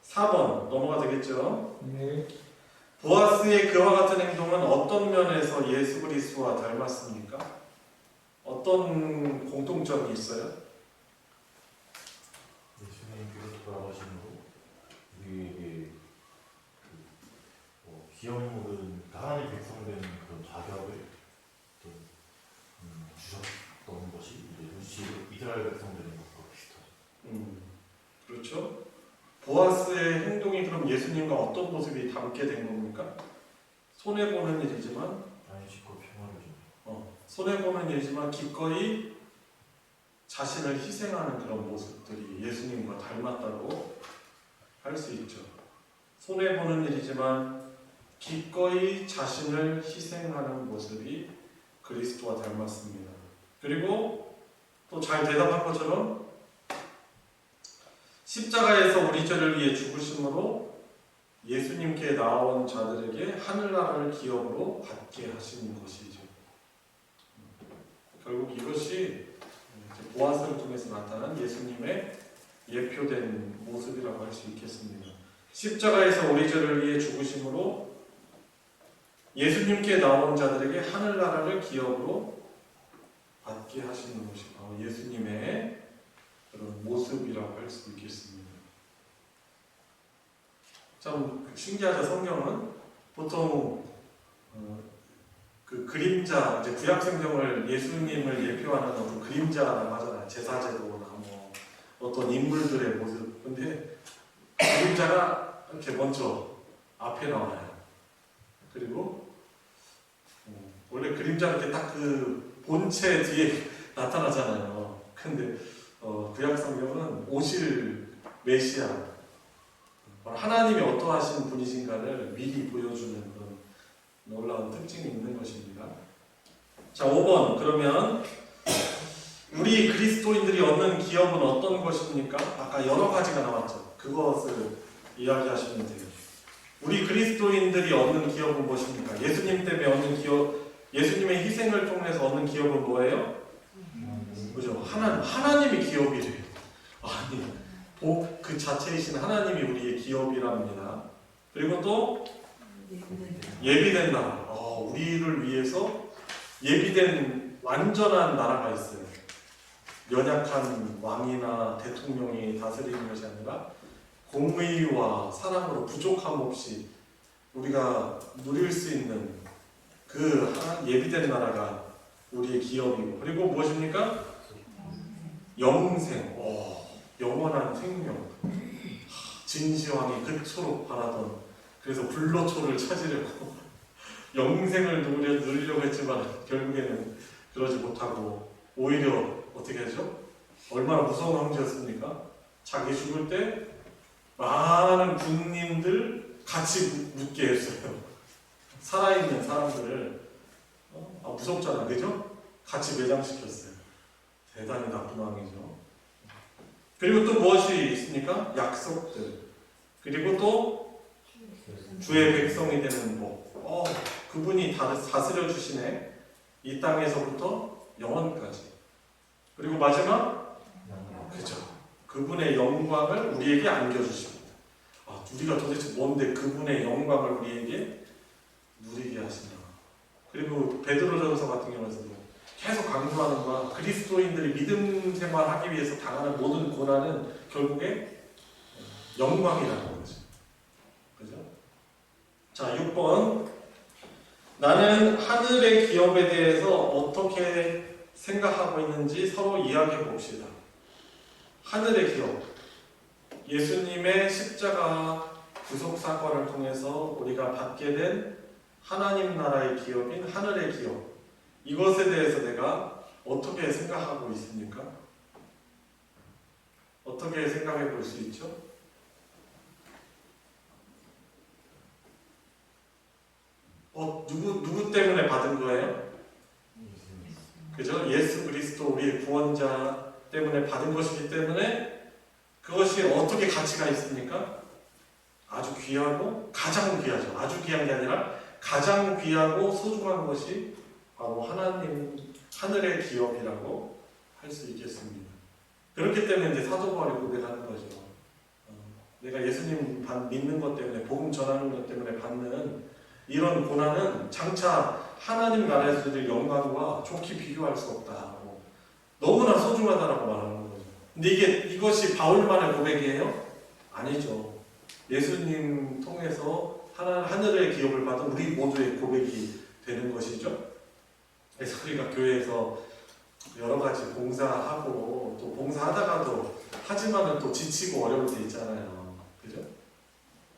4번 넘어가 되겠죠? 네. 보아스의 그와 같은 행동은 어떤 면에서 예수 그리스도와 닮았습니까? 어떤 공통점이 있어요? 예수님께서 돌아가심으로 우리에게 기업물은 하나님 백성된 그런 자격을 주셨던 것이 이스라엘 백성들인 것과 비슷하죠. 그렇죠. 보아스의 행동이 그럼 예수님과 어떤 모습이 닮게 된 겁니까? 손해보는 일이지만 안식과 평화를 줍니다. 손해보는 일이지만 기꺼이 자신을 희생하는 그런 모습들이 예수님과 닮았다고 할 수 있죠. 손해보는 일이지만 기꺼이 자신을 희생하는 모습이 그리스도와 닮았습니다. 그리고 또 잘 대답한 것처럼 십자가에서 우리 죄를 위해 죽으심으로 예수님께 나온 자들에게 하늘나라를 기업으로 받게 하시는 것이죠. 결국 이것이 보아스를 통해서 나타난 예수님의 예표된 모습이라고 할 수 있겠습니다. 십자가에서 우리 죄를 위해 죽으심으로 예수님께 나온 자들에게 하늘나라를 기업으로 받게 하시는 것이 바로 예수님의 그런 모습이라고 할 수 있겠습니다. 참 신기하죠. 성경은 보통 그 그림자, 이제 구약 성경을 예수님을 예표하는 어떤 그림자라고 하잖아요. 제사제도나 뭐 어떤 인물들의 모습. 근데 그림자가 이렇게 먼저 앞에 나와요. 그리고 원래 그림자 이렇게 딱 그 본체 뒤에 나타나잖아요. 근데 구약 성경은 오실 메시아, 하나님이 어떠하신 분이신가를 미리 보여주는 그런 놀라운 특징이 있는 것입니다. 자, 5번. 그러면 우리 그리스도인들이 얻는 기업은 어떤 것입니까? 아까 여러 가지가 나왔죠. 그것을 이야기하시면 돼요. 우리 그리스도인들이 얻는 기업은 무엇입니까? 예수님 때문에 얻는 기업, 예수님의 희생을 통해서 얻는 기업은 뭐예요? 그죠? 하나님이 기업이래요. 아니, 복 그 자체이신 하나님이 우리의 기업이랍니다. 그리고 또 예비된 나라. 우리를 위해서 예비된 완전한 나라가 있어요. 연약한 왕이나 대통령이 다스리는 것이 아니라 공의와 사랑으로 부족함 없이 우리가 누릴 수 있는 그 예비된 나라가 우리의 기업이고, 그리고 무엇입니까? 영생, 영원한 생명. 진시황이 그토록 바라던, 그래서 불로초를 찾으려고 영생을 누리려고 했지만 결국에는 그러지 못하고 오히려 어떻게 하죠? 얼마나 무서운 황제였습니까? 자기 죽을 때 많은 군인들 같이 묻게 했어요. 살아있는 사람들을 무섭잖아요, 그죠? 같이 매장시켰어요. 대단히 나쁜 왕이죠. 그리고 또 무엇이 있습니까? 약속들. 그리고 또 주의 백성이 되는 복. 그분이 다스려 주시네. 이 땅에서부터 영원까지. 그리고 마지막, 그죠? 그분의 영광을 우리에게 안겨주십니다. 우리가 도대체 뭔데 그분의 영광을 우리에게 누리게 하시나. 그리고 베드로전서 같은 경우에서도 계속 강조하는 거야. 그리스도인들이 믿음 생활하기 위해서 당하는 모든 고난은 결국에 영광이라는 거죠. 그죠? 자, 6번. 나는 하늘의 기업에 대해서 어떻게 생각하고 있는지 서로 이야기해 봅시다. 하늘의 기업. 예수님의 십자가 구속 사건을 통해서 우리가 받게 된 하나님 나라의 기업인 하늘의 기업. 이것에 대해서 내가 어떻게 생각하고 있습니까? 어떻게 생각해 볼 수 있죠? 누구 때문에 받은 거예요? 그죠? 예수 그리스도 우리의 구원자 때문에 받은 것이기 때문에 그것이 어떻게 가치가 있습니까? 아주 귀하고 가장 귀하죠. 아주 귀한 게 아니라 가장 귀하고 소중한 것이 바로 하나님 하늘의 기업이라고 할 수 있겠습니다. 그렇기 때문에 이제 사도 바울이 고백하는 거죠. 내가 예수님 믿는 것 때문에 복음 전하는 것 때문에 받는 이런 고난은 장차 하나님 나라에서 줄 영광과 좋게 비교할 수 없다고 너무나 소중하다라고 말하는 거죠. 근데 이것이 바울만의 고백이에요? 아니죠. 예수님 통해서 하늘의 기업을 받은 우리 모두의 고백이 되는 것이죠. 그래서 우리가 교회에서 여러 가지 봉사하고 또 봉사하다가도 하지만은 또 지치고 어려울 때 있잖아요. 그죠?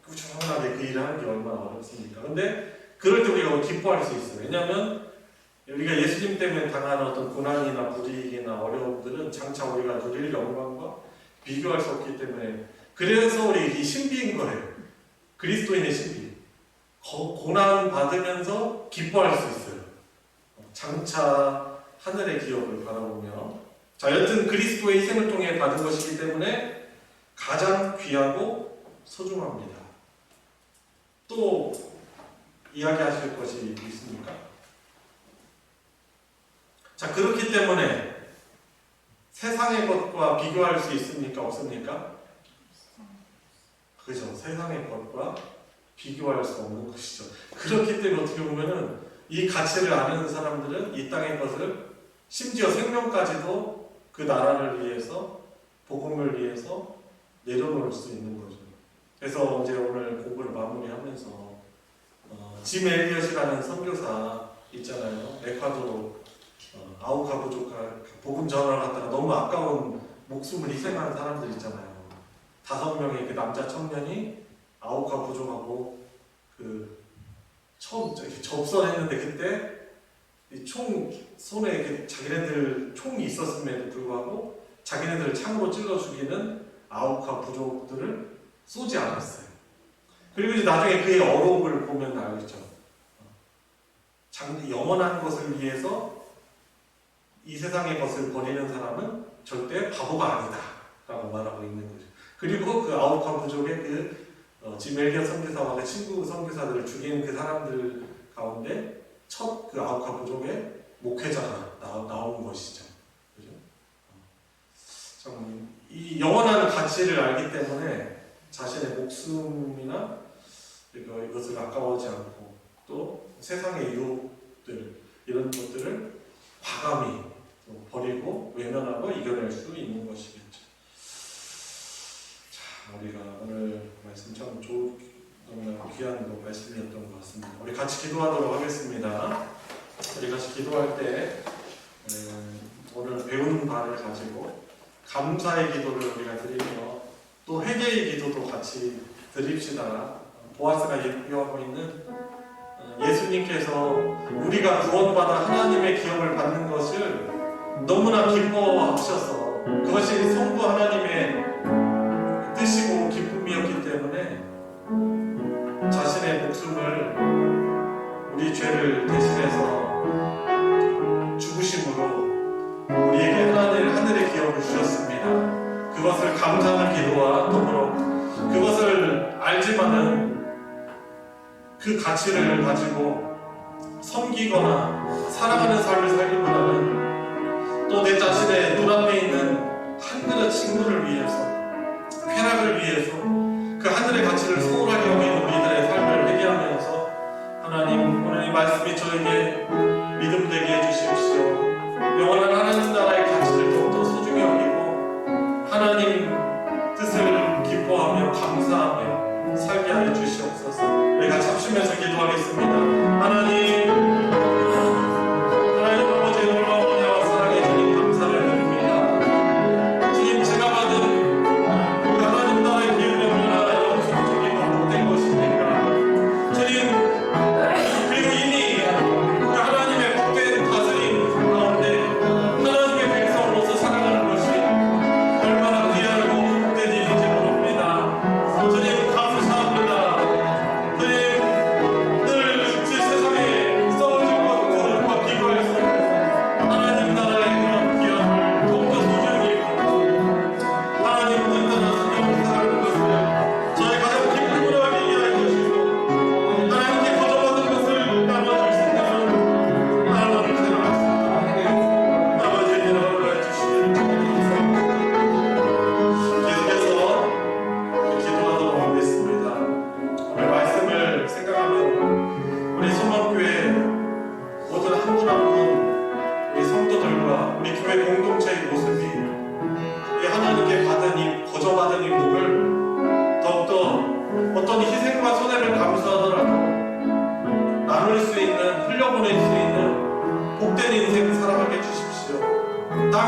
꾸준하게 그 일을 하는 게 얼마나 어렵습니까? 근데 그럴 때 우리가 기뻐할 수 있어요. 왜냐하면 우리가 예수님 때문에 당하는 어떤 고난이나 불이익이나 어려움들은 장차 우리가 누릴 영광과 비교할 수 없기 때문에 그래서 우리 이 신비인 거예요. 그리스도인의 신비. 고난 받으면서 기뻐할 수 있어요. 장차 하늘의 기업을 바라보며 자, 여튼 그리스도의 희생을 통해 받은 것이기 때문에 가장 귀하고 소중합니다. 또 이야기하실 것이 있습니까? 자, 그렇기 때문에 세상의 것과 비교할 수 있습니까? 없습니까? 그죠? 세상의 것과 비교할 수 없는 것이죠. 그렇기 때문에 어떻게 보면은 이 가치를 아는 사람들은 이 땅의 것을 심지어 생명까지도 그 나라를 위해서 복음을 위해서 내려놓을 수 있는 거죠. 그래서 이제 오늘 공부를 마무리하면서 짐 엘리엇이라는 선교사 있잖아요. 에콰도르 아우카 부족과 복음 전화를 갖다가 너무 아까운 목숨을 희생하는 사람들 있잖아요. 5명의 그 남자 청년이 아우카 부족하고 처음 접선했는데 그때 이 총 손에 자기네들 총이 있었음에도 불구하고 자기네들을 창으로 찔러 죽이는 아우카 부족들을 쏘지 않았어요. 그리고 이제 나중에 그의 어록을 보면 알겠죠. 영원한 것을 위해서 이 세상의 것을 버리는 사람은 절대 바보가 아니다 라고 말하고 있는 거죠. 그리고 그 아우카 부족의 짐 엘리엇 선교사와 그 친구 선교사들을 죽인 그 사람들 가운데 첫 그 아우카 부족의 목회자가 나온 것이죠. 그죠? 참, 이 영원한 가치를 알기 때문에 자신의 목숨이나 이것을 아까워하지 않고 또 세상의 유혹들 이런 것들을 과감히 버리고 외면하고 이겨낼 수 있는 것이겠죠. 자, 우리가 오늘 말씀 참 너무나 귀한 말씀이었던 것 같습니다. 우리 같이 기도하도록 하겠습니다. 우리 같이 기도할 때 오늘 배운 바를 가지고 감사의 기도를 우리가 드리며 또 회개의 기도도 같이 드립시다. 보아스가 예표하고 있는 예수님께서 우리가 구원받아 하나님의 기업을 받는 것을 너무나 기뻐하셔서 그것이 성부 하나님의 뜻이고 기쁨이었기 때문에 자신의 목숨을 우리 죄를 대신해서 죽으심으로 우리에게 하늘의 기업을 주셨습니다. 그것을 감사하는 기도와 더불어 그것을 알지만은 그 가치를 가지고 섬기거나 사랑하는 삶을 살기보다는 또 내 자신의 눈앞에 있는 한 그릇 식물을 위해서 쾌락을 위해서 그 하늘의 가치를 소홀하게 여기는 우리들의 삶을 회개하면서 하나님 오늘 이 말씀이 저에게 믿음 되게 해주십시오. 영원한 하나님 나라의 가치를 더욱더 소중히 여기고 하나님 뜻을 기뻐하며 감사하며 살게 하여 주시옵소서. 우리가 잡수면서 기도하겠습니다. 하나님 아버지 놀라운 은혜와 사랑해 주님 감사를 드립니다. 주님 제가 받은 그 하나님 나라의 기업이 얼마나 영성적이고 복된 것입니까? 주님 그리고 이미 그 하나님의 복된 다스림 가운데 하나님의 백성으로서 살아가는 것이 얼마나 귀하고 복된 일인지 모릅니다. 주님 감사합니다. 주님 늘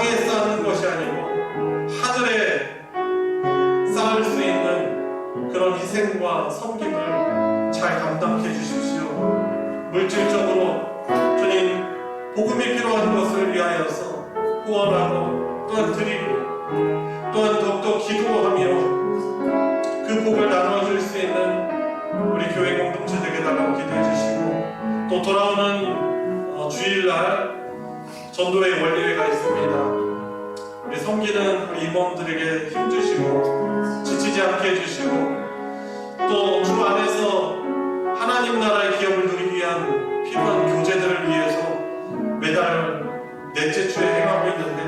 땅에 쌓는 것이 아니고 하늘에 쌓을 수 있는 그런 희생과 섬김을 잘 감당해 주십시오. 물질적으로 주님 복음이 필요한 것을 위하여서 후원하고 또한 드리고 또한 더욱더 기도하며 그 복을 나눠줄 수 있는 우리 교회 공동체 되게 달라고 기도해 주시고, 또 돌아오는 주일날 전도회 원리회가 있습니다. 우리 섬기는 우리 임원들에게 힘주시고 지치지 않게 해주시고, 또 주 안에서 하나님 나라의 기업을 누리기 위한 필요한 교제들을 위해서 매달 넷째 주에 행하고 있는데,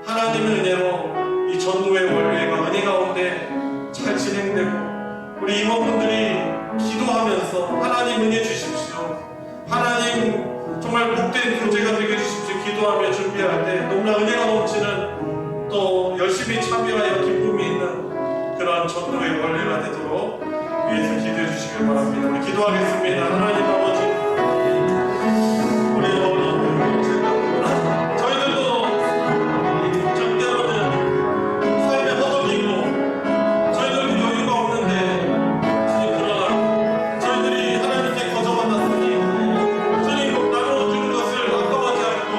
하나님의 은혜로 이 전도회 원리회가 은혜 가운데 잘 진행되고 우리 임원분들이 기도하면서 하나님 은혜 주십시오, 하나님 정말 복된 교제가 되게 해주십시오 기도하며 준비할 때 너무나 은혜가 넘치는, 또 열심히 참여하여 기쁨이 있는 그런 전도의 원리가 되도록 위해서 기도해 주시길 바랍니다. 우리 기도하겠습니다. 하나님 아버지, 우리 저희들도 때로는 삶에 허덕이고 저희들도 여유가 없는데, 그러나 저희들이 하나님께 거저받았으니 주님 나눠주는 것을 아까워하지 않고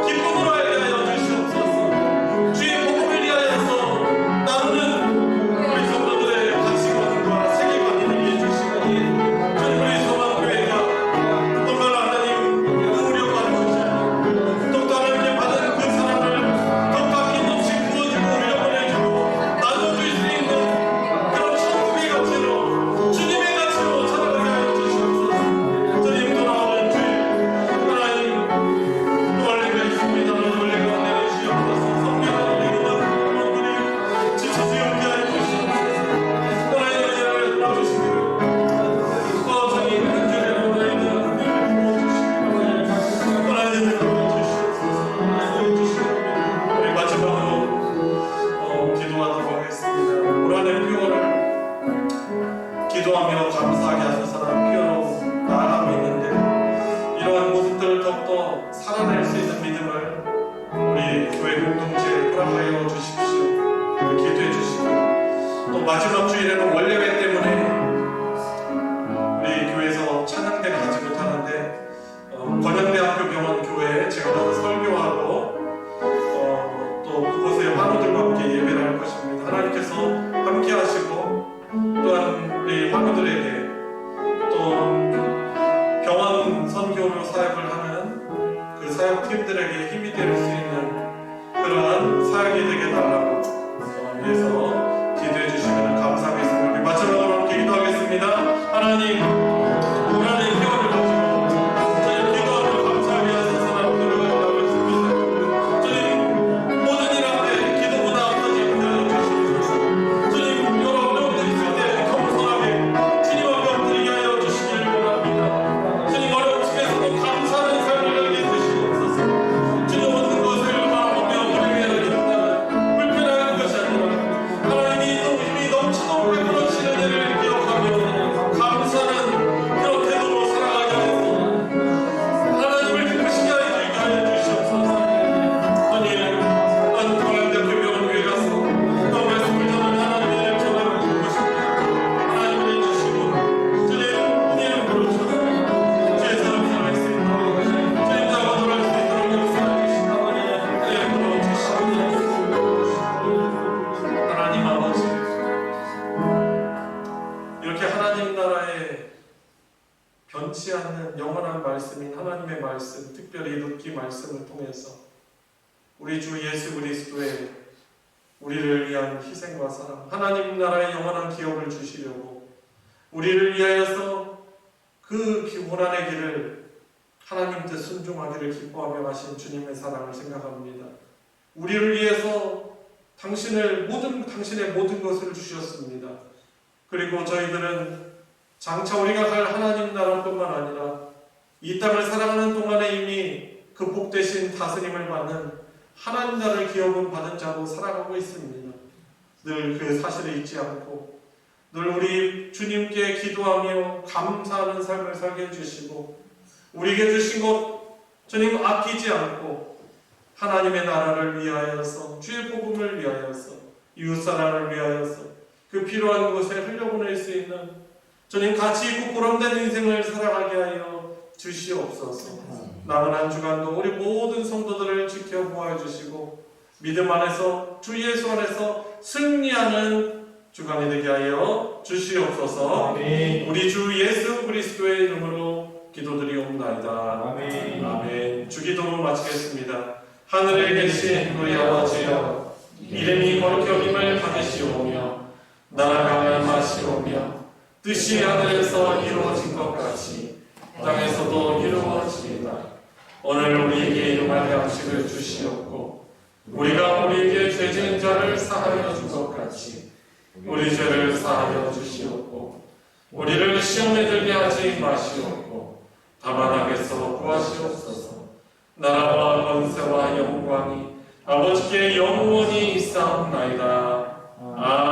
기쁨으로 알게 하여 주시옵소서. 주의 복음을 위하여서 나누는 우리 성도들의 가치관과 세계관을 이해해 주시고, 주님 우리 소망교회가 정말 하나님 우려받는 것을 더욱더 하나님께 받은 그 사랑을 더욱더 아낌없이 부어주고 흘려보내주고 나눠줄 수 있는 그런 천국의 가치로, 주님의 가치로 살아가게 하여 주시옵소서. 주님 돌아오는 주일 하나님 원리가 있습니다. 원리가 내려주시옵소서. 성경을 읽는 분들이 지쳐서 용기 하여 주시옵소서. 하나님 은혜를 도와주시기를, 또 저희 간절히 하나님의 은혜를 부어주시기를 하나님을 도와주시옵소서. 우리 마지막으로 기도하도록 하겠습니다. 올 한해 표어를 기도하며 감사하게 하소서라는 표어로 나아가고 있는데, 이러한 모습들을 더욱더 살아낼 수 있는 믿음을 우리 교회 공동체에 허락하여 주십시오. 우리 기도해 주시고, 또 마지막 주일에는 원래회 때문에 우리 교회에서 찬양대를 가지 못하는데, 권양대학교 병원 교회에 제가 가서 설교하고 또 그곳에 환우들과 함께 예배를 할 것입니다. 하나님께서 함께 하시고, 또한 우리 환우들에게 또 병원 선교로 사역을 하는 그 사역팀들에게 힘이 될 수 있는 그러한 사역이 되게 달라고 위해서 기도해 주시면 감사하겠습니다. 우리 마지막으로 함께 기도하겠습니다. 하나님, 하나님 표현을 가지고 저희 기도하며 감사하게 하소서라고 노력하고 있습니다. 주님 모든 일 앞에 기도보다 앞서지 않게 하여 주시옵소서. 주님 여러 어려움도 있을 때 겸손하게 주님 앞에 엎드리게 하여 주시기를 원합니다. 주님 어려움 속에서도 감사하는 삶을 살게 해주시옵소서. 주님 모든 것을 바라보며 불행해야겠다는 불편한 것이 아니라 하나님이 이미 넘치도록 베풀어주시는 일을 기억하며 감사하는 그런 태도로 살아가게 하소서. 하나님을 기쁘시게 하여 주시옵소서. 주님, 난 강남대학교 병원교회 가서 또 말씀을 전하는 하나님의 일을 전하고 있고 싶습니다. 하나님을 해주시고 주님 은혜를 부르셔서 주의 사람 살아갈 수 있도록 주님 자가 돌아갈 수 있도록 역사해 주시고 은혜를 부어주시고, 하나님 아버지, 이렇게 하나님 나라의 변치 않는 영원한 말씀인 하나님의 말씀, 특별히 룻기 말씀을 통해서 우리 주 예수 그리스도의 우리를 위한 희생과 사랑, 하나님 나라의 영원한 기업을 주시려고 우리를 위하여서 그 고난의 길을 하나님 뜻 순종하기를 기뻐하며 가신 주님의 사랑을 생각합니다. 우리를 위해서 당신의 모든 것을 주셨습니다. 그리고 저희들은 장차 우리가 갈 하나님 나라뿐만 아니라 이 땅을 살아가는 동안에 이미 그 복되신 다스림을 받는 하나님 나라를 기업은 받은 자로 살아가고 있습니다. 늘 그 사실을 잊지 않고 늘 우리 주님께 기도하며 감사하는 삶을 살게 해주시고, 우리에게 주신 것 주님 아끼지 않고 하나님의 나라를 위하여서, 주의 복음을 위하여서, 이웃사랑을 위하여서 그 필요한 곳에 흘려보낼 수 있는 주님 가치 있고 보람된 인생을 살아가게 하여 주시옵소서. 남은 한 주간도 우리 모든 성도들을 지켜보아 주시고 믿음 안에서 주 예수 안에서 승리하는 주간이 되게 하여 주시옵소서. 아멘. 우리 주 예수 그리스도의 이름으로 기도드리옵나이다. 아멘. 아멘. 주기도로 마치겠습니다. 하늘에 계신 우리 아버지여, 이름이 거룩히 여김을 받으시오며 나라가 임하시오며 뜻이 하늘에서 이루어진 것 같이 땅에서도 이루어지이다. 오늘 우리에게 일용할 양식을 주시옵고 우리가 우리에게 죄 지은 자를 사하여 준 것 같이 우리 죄를 사하여 주시옵고 우리를 시험에 들게 하지 마시옵고 다만 악에서 구하시옵소서. 나라와 권세와 영광이 아버지께 영원히 있사옵나이다. 아멘.